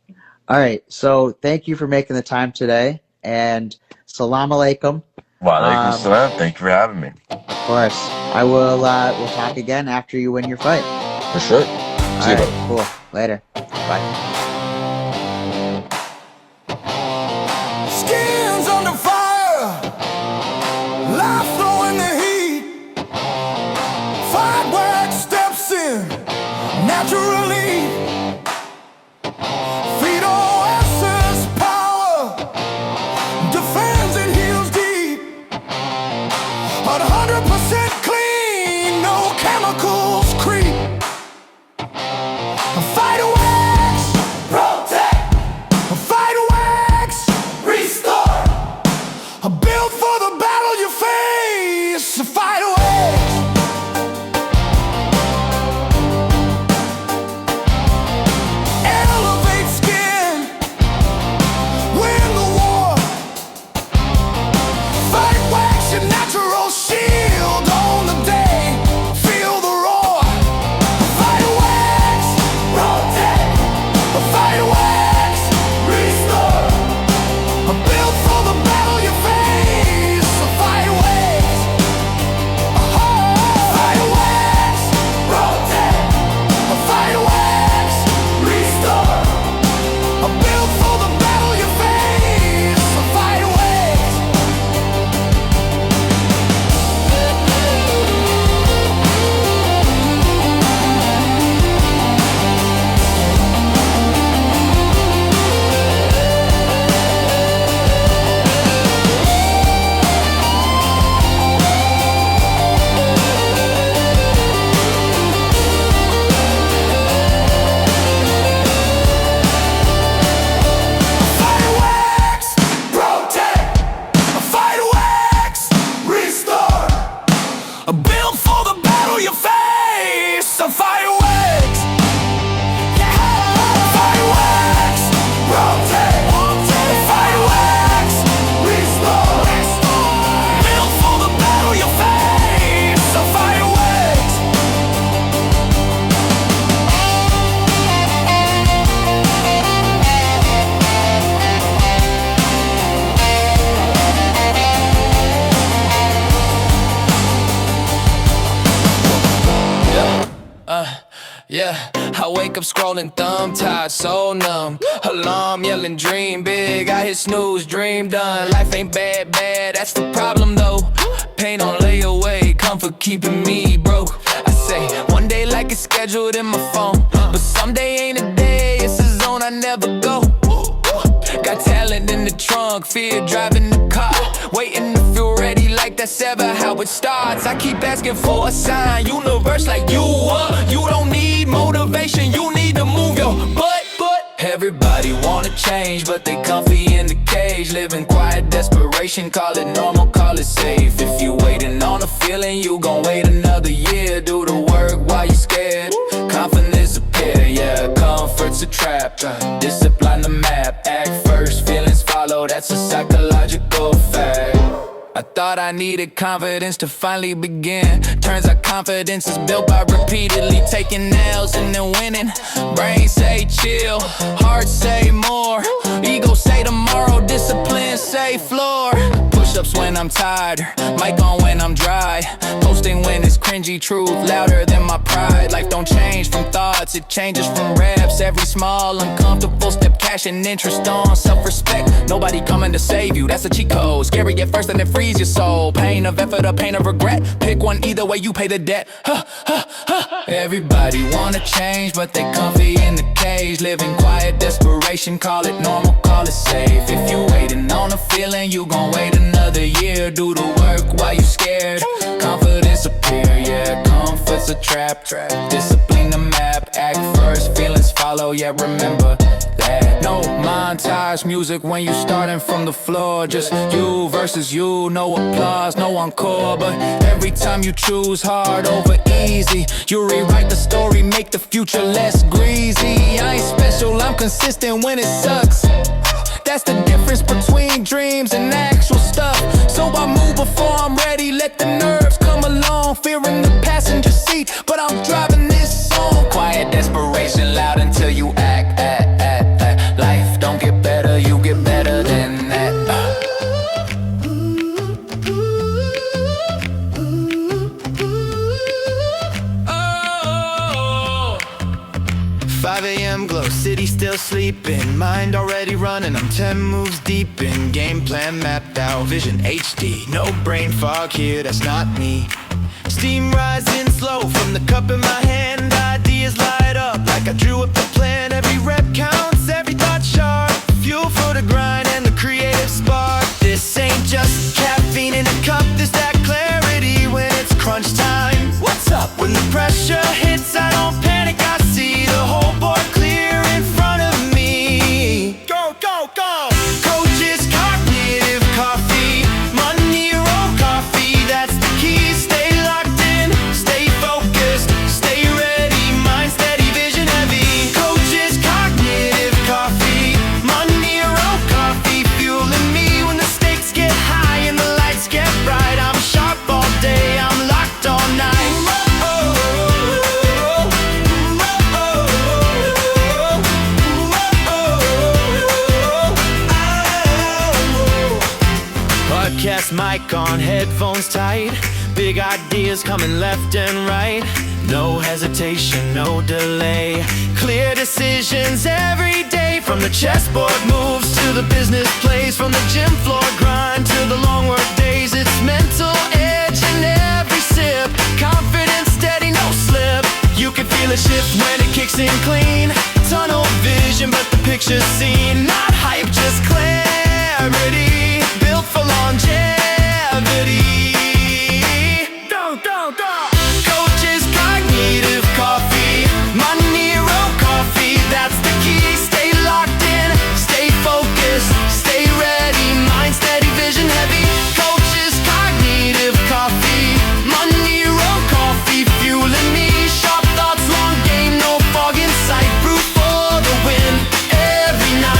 All right. So thank you for making the time today. And salam alaikum. Walaikum Um, salam. Thank you for having me. of course. I will we'll talk again after you win your fight. For sure. All See you, right, buddy. cool. Later. Bye. Skins under fire, life throwing the heat. Fight work steps in naturally. Feet oasis power, defends and heals deep. 100% clean, no chemical. up scrolling, thumb tied, so numb. Alarm yelling, dream big. I hit snooze, dream done. Life ain't bad, that's the problem though. Pain on layaway, comfort keeping me broke. I say one day like it's scheduled in my phone, but someday ain't a day, it's a zone I never go. Got talent in the trunk, fear driving the car, waiting to feel ready like that's ever how it starts. I keep asking for a sign, universe like you don't need motivation, you need to move your butt. Everybody wanna change, but they comfy in the cage, living quiet desperation, call it normal, call it safe. If you waiting on a feeling, you gon' wait another year. Do the work while you scared, confidence appear, yeah, comfort's a trap. Discipline the map, act first, feelings follow, that's a psychological fact. I thought I needed confidence to finally begin. Turns out confidence is built by repeatedly taking L's and then winning. Brain say chill, heart say more, ego say tomorrow, discipline say floor. Push-ups when I'm tired, mic on when I'm dry, posting when it's cringy, truth louder than my pride. Life don't change from thoughts, it changes from reps. Every small uncomfortable step, cash and interest on self-respect. Nobody coming to save you, that's a cheat code. Scary at first and then freeze your soul. Pain of effort or pain of regret, pick one, either way you pay the debt. Everybody wanna change, but they comfy in the cage, living quiet desperation, call it normal, call it safe. If you waiting on a feeling, you gon' wait another year. Do the work while you scared, confidence appear, yeah, comfort's a trap. Discipline the map, act first, feelings follow, yeah, remember that. No montage music when you starting from the floor, just you versus you, no applause, no encore. But every time you choose hard over easy, you rewrite the story, make the future less greasy. I ain't special, I'm consistent when it sucks. That's the difference between dreams and actual stuff. So I move before I'm ready, let the nerves come along. Fear in the passenger seat, but I'm driving this song. Quiet desperation, loud until you act. Life don't get better, you get better than that. 5 a.m. glow, city still sleeping, mind already running, I'm 10 moves deep in, game plan mapped out, vision HD, no brain fog here, that's not me. Steam rising slow from the cup in my hand, ideas light up like I drew up the plan. Every rep counts, every thought sharp, fuel for the grind and the creative spark. This ain't just caffeine in a cup, there's that clarity when it's crunch time. What's up? When the pressure hits, I don't panic, I see the whole board clear in front of me. Go, go, go! Coaches, cognitive coffee, money roll coffee, that's the key. Stay locked in, stay focused, stay ready, mind steady, vision heavy. Coaches, cognitive coffee, money roll coffee, fueling me when the stakes get high and the lights get bright. I'm sharp all day, I'm locked all night. Podcast mic on, headphones tight, big ideas coming left and right. No hesitation, no delay, clear decisions every day. From the chessboard moves to the business plays, from the gym floor grind to the long work days. It's mental edge in every sip, confidence steady, no slip. You can feel a shift when it kicks in clean, tunnel vision but the picture's seen. Not hype, just clarity, built for longevity. Coaches, cognitive coffee, money roll coffee, that's the key. Stay locked in, stay focused, stay ready, mind steady, vision heavy. Coaches, cognitive coffee, money roll coffee, fueling me. Sharp thoughts, long game, no fog in sight, root for the win every night.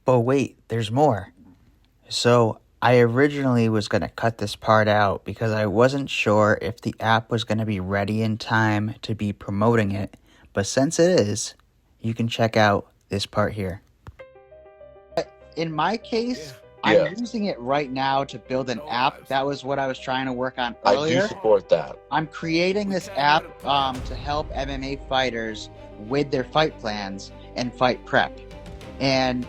But wait, there's more. So I originally was going to cut this part out because I wasn't sure if the app was going to be ready in time to be promoting it. But since it is, you can check out this part here. In my case, I'm Yeah, using it right now to build an app. That was what I was trying to work on I do earlier. support that. I'm creating this app to help MMA fighters with their fight plans and fight prep. And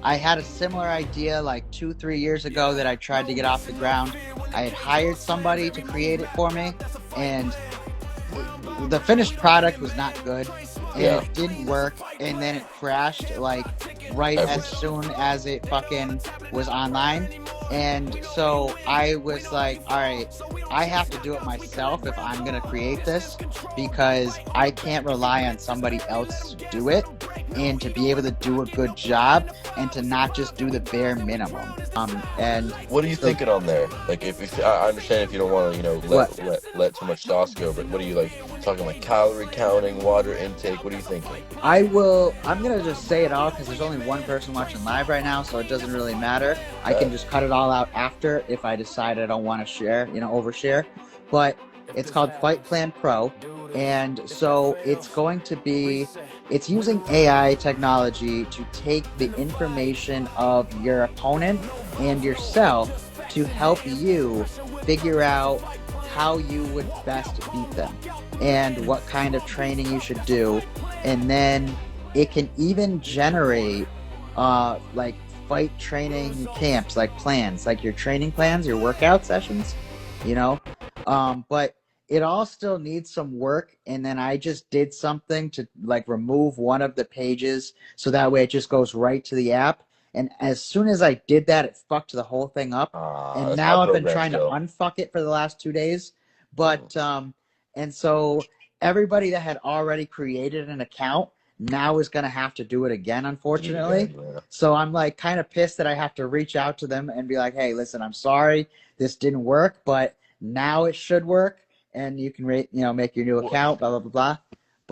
I had a similar idea like 2, 3 years ago that I tried to get off the ground. I had hired somebody to create it for me, and the finished product was not good, and Yeah, it didn't work, and then it crashed like right every as soon as it fucking was online. And so I was like, all right, I have to do it myself if I'm gonna create this, because I can't rely on somebody else to do it and to be able to do a good job and to not just do the bare minimum. And What are you so thinking on there? Like, if I understand if you don't want to, what let too much sauce go, but what are you like talking like calorie counting, water intake? What are you thinking? I'm gonna just say it all because there's only one person watching live right now, so it doesn't really matter. I can Okay. just cut it all out after if I decide I don't want to share, overshare. But it's called Fight Plan Pro, and so it's using AI technology to take the information of your opponent and yourself to help you figure out how you would best beat them and what kind of training you should do. And then it can even generate like fight training camps, like plans, like your training plans, your workout sessions, you know. But it all still needs some work, and then I just did something to like remove one of the pages so that way it just goes right to the app. And as soon as I did that, it fucked the whole thing up. And That's my now I've been program trying to still. unfuck it for the last 2 days. Mm. But and so everybody that had already created an account now is going to have to do it again, To do it unfortunately. again, yeah. So I'm like kind of pissed that I have to reach out to them and be like, hey, listen, I'm sorry this didn't work, but now it should work, and you can make your new What account, blah blah blah blah.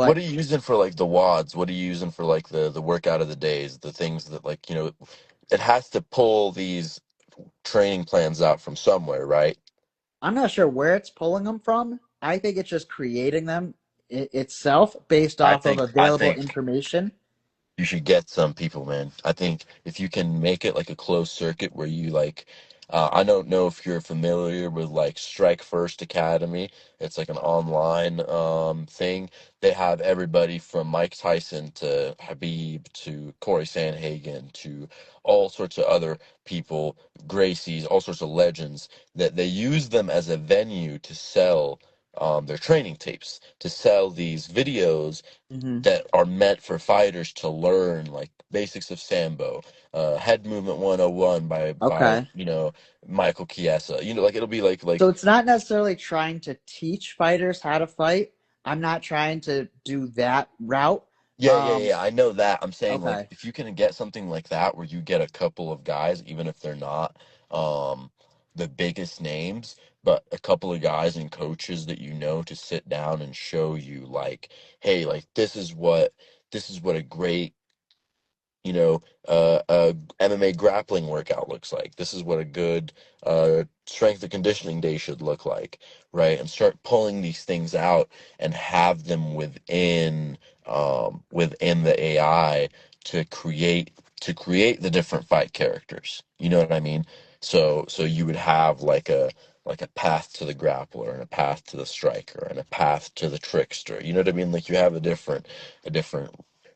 what But are you using for like the wads? What are you using for like the workout of the days? The things that like it has to pull these training plans out from somewhere, right? I'm not sure where it's pulling them from. I think it's just creating them itself based I off of think I available think information. you should get some people, man. I think if you can make it like a closed circuit where you like, I don't know if you're familiar with like Strike First Academy. It's like an online thing. They have everybody from Mike Tyson to Habib to Corey Sanhagen to all sorts of other people, Gracie's, all sorts of legends that they use them as a venue to sell their training tapes, to sell these videos Hmm. that are meant for fighters to learn like basics of sambo, head movement 101 by Okay. Michael Chiesa. Like it'll be like So it's not necessarily trying to teach fighters how to fight. I'm not trying to do that route. yeah, yeah, Um, yeah, I know that. I'm saying like okay. if you can get something like that where you get a couple of guys, even if they're not um the biggest names, but a couple of guys and coaches that to sit down and show you like, hey, like this is what a great MMA grappling workout looks like. This is what a good strength and conditioning day should look like, right? And start pulling these things out and have them within the AI to create the different fight characters. You know what I mean? So you would have like a path to the grappler and a path to the striker and a path to the trickster. You know what I mean? Like you have a different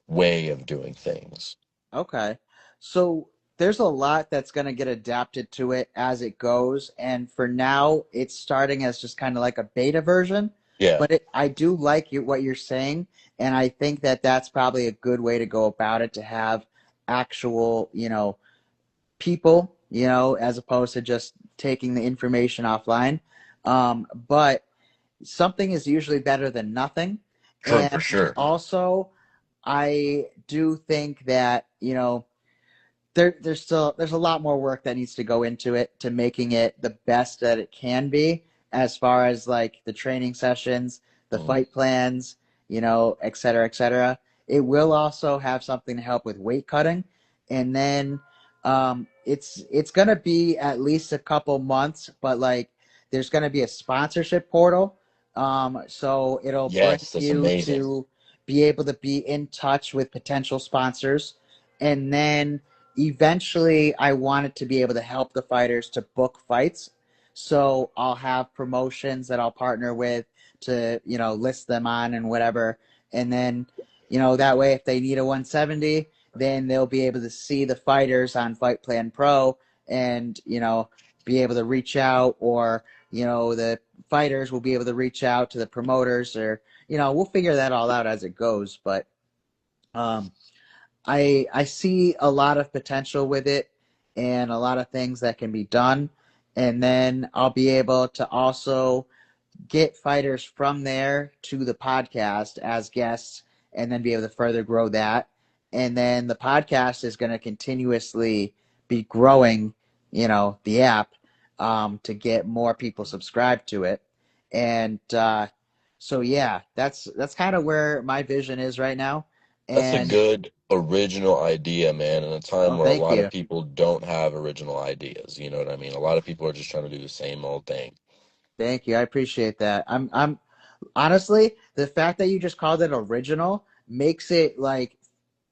way of doing things. Okay. So there's a lot that's going to get adapted to it as it goes. And for now, it's starting as just kind of like a beta version. Yeah, But I do like what you're saying. And I think that that's probably a good way to go about it, to have actual, people, as opposed to just taking the information offline. But something is usually better than nothing. sure, for And sure. also, I do think that, there's a lot more work that needs to go into it to making it the best that it can be, as far as like the training sessions, the Mm. fight plans, et cetera, et cetera. It will also have something to help with weight cutting. and then it's gonna be at least a couple months, but like there's gonna be a sponsorship portal, so it'll bring Yes, that's you amazing. to be able to be in touch with potential sponsors, and then eventually I wanted to be able to help the fighters to book fights. So I'll have promotions that I'll partner with to, list them on and whatever. And then, that way if they need a 170, then they'll be able to see the fighters on Fight Plan Pro and, be able to reach out, or, the fighters will be able to reach out to the promoters, or, we'll figure that all out as it goes. But um I see a lot of potential with it and a lot of things that can be done. And then I'll be able to also get fighters from there to the podcast as guests, and then be able to further grow that. And then the podcast is going to continuously be growing, the app, to get more people subscribed to it. And so yeah, that's kind of where my vision is right now. That's a And good original idea, man, in a time oh, where a thank lot of you. people don't have original ideas. You know what I mean? A lot of people are just trying to do the same old thing. Thank you. I appreciate that. I'm honestly, the fact that you just called it original makes it like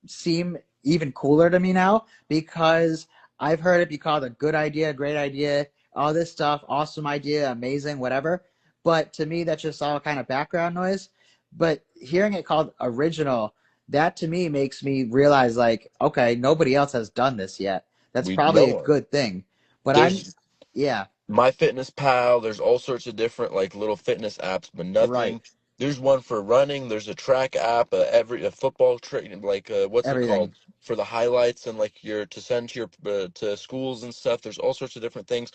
seem even cooler to me now, because I've heard it be called a good idea, great idea, all this stuff, awesome idea, amazing, whatever. But to me, that's just all kind of background noise. But hearing it called original, that to me makes me realize, like, okay, nobody else has done this yet. That's No probably a one. good thing. But There's yeah, My Fitness Pal, there's all sorts of different like little fitness apps, but right. nothing. There's one for running. There's a track app, a football training, like what's it called, Everything. for the highlights and like your to send to your to schools and stuff. There's all sorts of different things.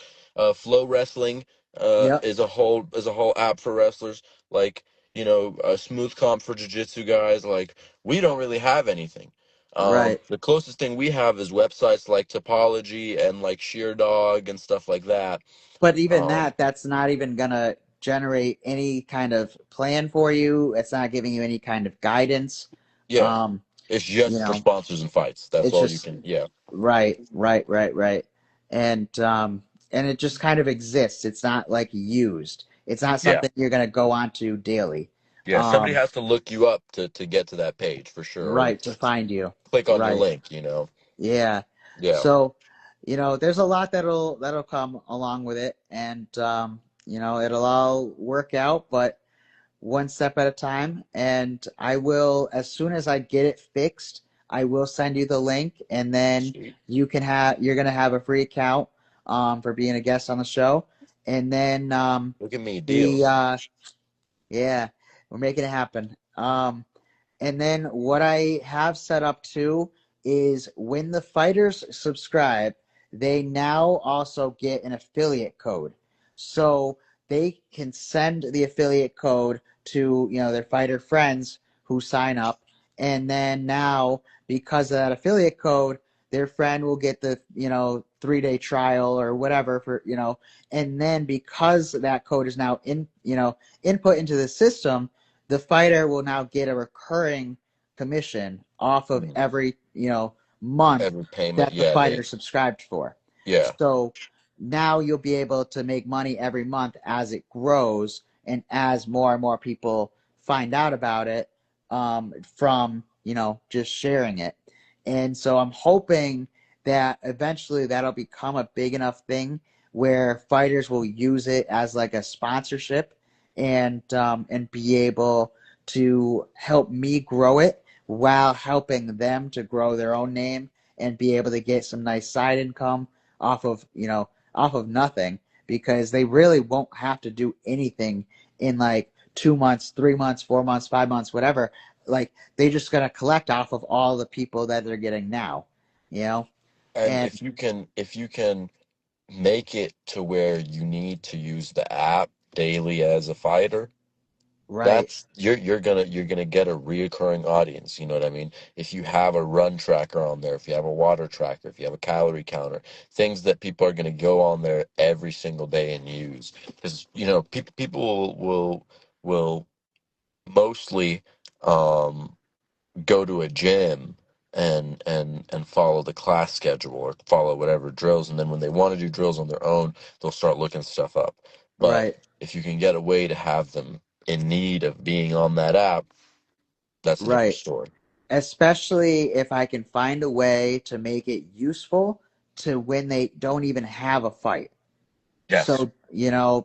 Flow Wrestling Yep. is a whole app for wrestlers. Like Smooth Comp for jiu-jitsu guys. Like we don't really have anything. Right. The closest thing we have is websites like Topology and like Sheerdog and stuff like that. But even Um, that's not even gonna generate any kind of plan for you. It's not giving you any kind of guidance. yeah, Um, it's you just for know, sponsors and fights. That's it's all you just can. Yeah, right. And it just kind of exists. It's not like used. It's not yeah, something you're gonna go onto daily. yeah. Somebody Um, has to look you up to get to that page for sure, or right, to find you. click on your Right. link. Yeah. Yeah, So, there's a lot that'll come along with it, and it'll all work out, but one step at a time. And I will, as soon as I get it fixed, I will send you the link, and then sweet. you're gonna have a free account for being a guest on the show. And then Look at me, the deals. yeah, we're making it happen. And then what I have set up too is when the fighters subscribe, they now also get an affiliate code. So they can send the affiliate code to, their fighter friends who sign up. And then now, because of that affiliate code, their friend will get the, 3-day trial or whatever for, and then because that code is now input into the system, the fighter will now get a recurring commission off of Mm. every month Every payment, that the yeah, fighter subscribed for. yeah, So now you'll be able to make money every month as it grows, and as more and more people find out about it, from just sharing it. And so I'm hoping that eventually that'll become a big enough thing where fighters will use it as like a sponsorship, and be able to help me grow it while helping them to grow their own name and be able to get some nice side income off of nothing, because they really won't have to do anything in like 2 months, 3 months, 4 months, 5 months, whatever. Like they just gonna collect off of all the people that they're getting now, you know. and And if you can make it to where you need to use the app daily as a fighter, right. that's you're gonna get a reoccurring audience. You know what I mean? If you have a run tracker on there, if you have a water tracker, if you have a calorie counter, things that people are gonna go on there every single day and use, because people will mostly um go to a gym and follow the class schedule or follow whatever drills, and then when they want to do drills on their own, they'll start looking stuff up. But Right. if you can get a way to have them in need of being on that app, that's a different Right. story. Especially if I can find a way to make it useful to when they don't even have a fight. Yes. So,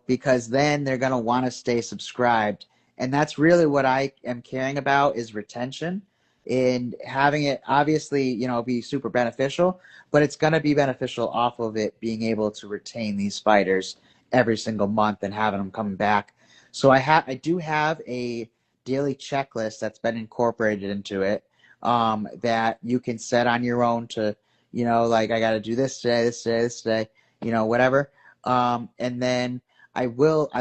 because then they're going to want to stay subscribed. And that's really what I am caring about is retention and having it obviously, be super beneficial, but it's going to be beneficial off of it being able to retain these fighters every single month and having them coming back. So I do have a daily checklist that's been incorporated into it, that you can set on your own to, like I got to do this today, this today, this today, whatever. And then I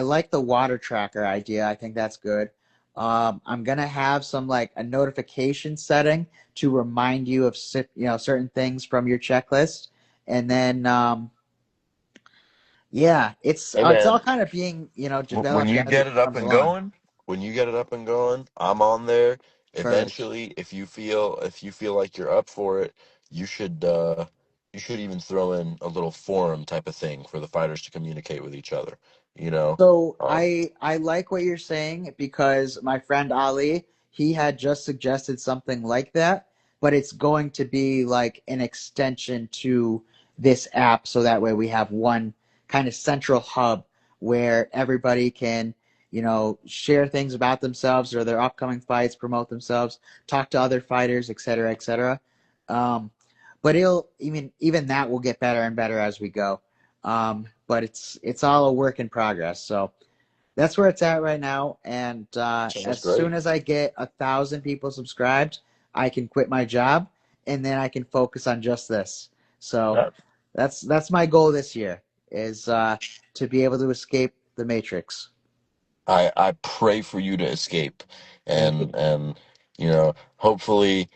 like the water tracker idea. I think that's good. I'm going to have some like a notification setting to remind you of, certain things from your checklist. And then, yeah, Hey it's all man, kind of being, when developed you as get it it up comes and along going, when you get it up and going, I'm on there. first. Eventually, if you feel like you're up for it, you should you should even throw in a little forum type of thing for the fighters to communicate with each other. You know, So um, I like what you're saying because my friend Ali, he had just suggested something like that, but it's going to be like an extension to this app so that way we have one kind of central hub where everybody can, share things about themselves or their upcoming fights, promote themselves, talk to other fighters, et cetera, et cetera. Um, but even that will get better and better as we go. But it's all a work in progress. So that's where it's at right now. And sounds as soon great. as I get 1,000 people subscribed, I can quit my job and then I can focus on just this. So Yeah. that's my goal this year is to be able to escape the matrix. I pray for you to escape, Thank you. and hopefully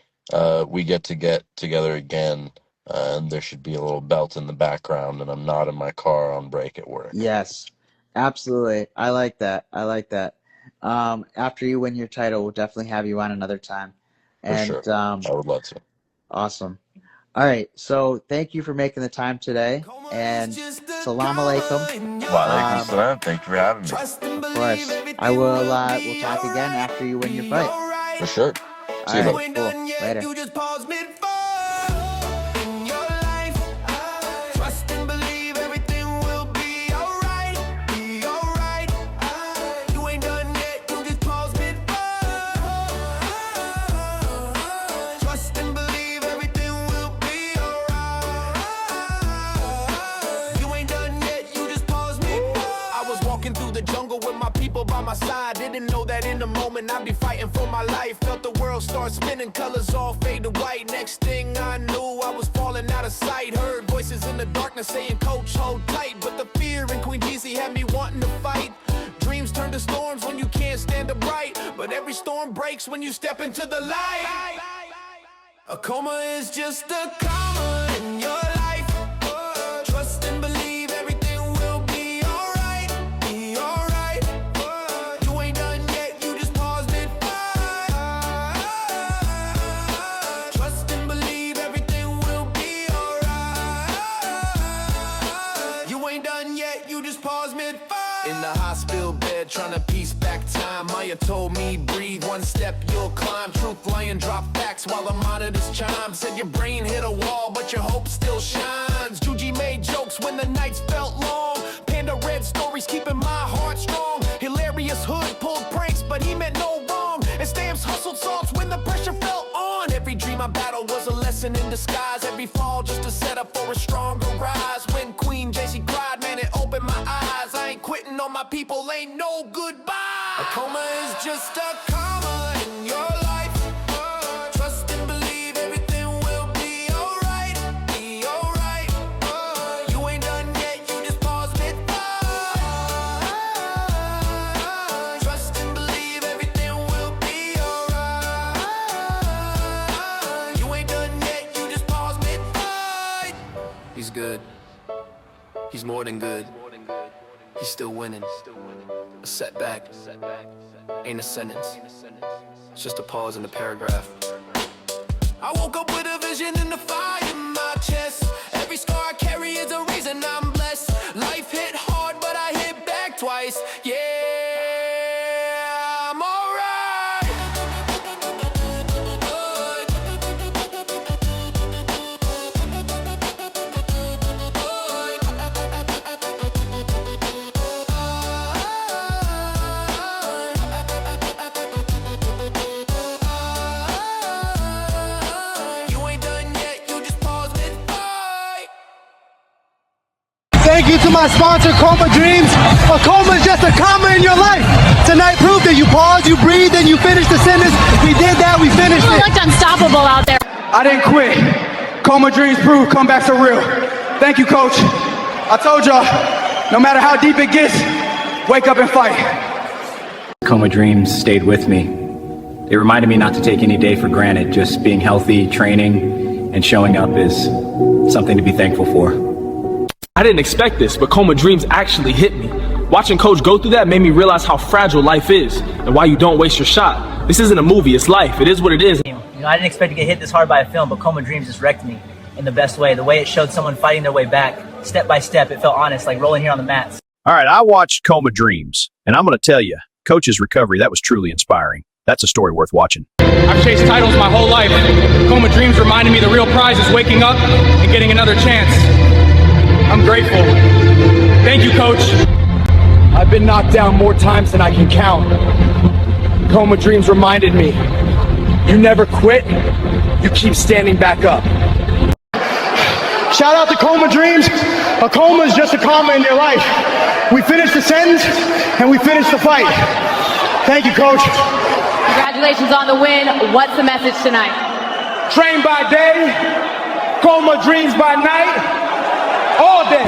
we get together again, and there should be a little belt in the background, and I'm not in my car on break at work. Yes, absolutely. I like that. I like that. After you win your title, we'll definitely have you on another time. For And sure. I would love to. awesome. All right. So thank you for making the time today. Coma is And just a salam comma alaikum. in your Walaikum life. Um, salam. Thank you for having me. Trust and of believe course. I everything will will we'll be talk again alright. after you win your Be fight. alright. For sure. All See you, right. You buddy. ain't Cool. done yet, Later. you just paused mid-fall in your life. Trust and believe everything will be alright. Be alright. You ain't done yet, you just paused mid-fall. Trust and believe everything will be alright. You ain't done yet, you just paused mid-fall. I was walking through the jungle with my people by my side. Didn't know that in a moment I'd be fighting for my life. Felt the world start spinning, colors all fade to white. Next thing I knew, I was falling out of sight. Heard voices in the darkness saying, "Coach, hold tight." But the fear in Queen Jeezy had me wanting to fight. Dreams turn to storms when you can't stand upright. But every storm breaks when you step into the light. A coma is just a comma in your life. Trust and believe everything will be alright. Be alright. You ain't done yet, you just paused mid-fight. Trust and believe everything will be alright. You ain't done yet, you just paused mid-fight. In the hospital bed, trying to piece back time. Maya told me, breathe, one step you'll climb. Truth lying, drop facts while the monitor's chime. Said your brain hit a wall, but your hope still shines. Juji made jokes when the nights felt long. Panda read stories, keeping my heart strong. Hilarious hood pulled pranks, but he meant no wrong. And Stamps hustled salts when the pressure felt on. Every dream I battled was a lesson in disguise. Every fall just a setup for a stronger rise. When Queen JC cried, man, it opened my eyes. I ain't quitting on my people, ain't no goodbye. A coma is just a comma in your life. Trust and believe everything will be alright. Be alright. You ain't done yet, you just paused mid-fight. Trust and believe everything will be alright. You ain't done yet, you just paused mid-fight. He's good. He's more than good. He's still winning. A setback ain't a sentence. It's just a pause in the paragraph. I woke up with a vision and a fire in my chest. Every scar I carry is a reason I'm blessed. Life hit hard, but I hit back twice. Yeah, I'm alright. You ain't done yet, you just paused mid-fight. Thank you to my sponsor, Coma Dreams. A coma is just a comma in your life. Tonight proved that you pause, you breathe, and you finish the sentence. We did that, we finished You it. looked unstoppable out there. I didn't quit. Coma Dreams prove comebacks are real. Thank you, coach. I told y'all, no matter how deep it gets, wake up and fight. Coma Dreams stayed with me. It reminded me not to take any day for granted. Just being healthy, training, and showing up is something to be thankful for. I didn't expect this, but Coma Dreams actually hit me. Watching Coach go through that made me realize how fragile life is and why you don't waste your shot. This isn't a movie, it's life. It is what it is. You know, I didn't expect to get hit this hard by a film, but Coma Dreams just wrecked me in the best way. The way it showed someone fighting their way back, step by step, it felt honest, like rolling here on the mats. All right, I watched Coma Dreams, and I'm going to tell you, Coach's recovery, that was truly inspiring. That's a story worth watching. I've chased titles my whole life. Coma Dreams reminded me the real prize is waking up and getting another chance. I'm grateful. Thank you, Coach. I've been knocked down more times than I can count. Coma Dreams reminded me, you never quit, you keep standing back up. Shout out to Coma Dreams. A coma is just a comma in your life. We finished the sentence and we finished the fight. Thank you, Coach. Congratulations on the win. What's the message tonight? Train by day, Coma Dreams by night, all day.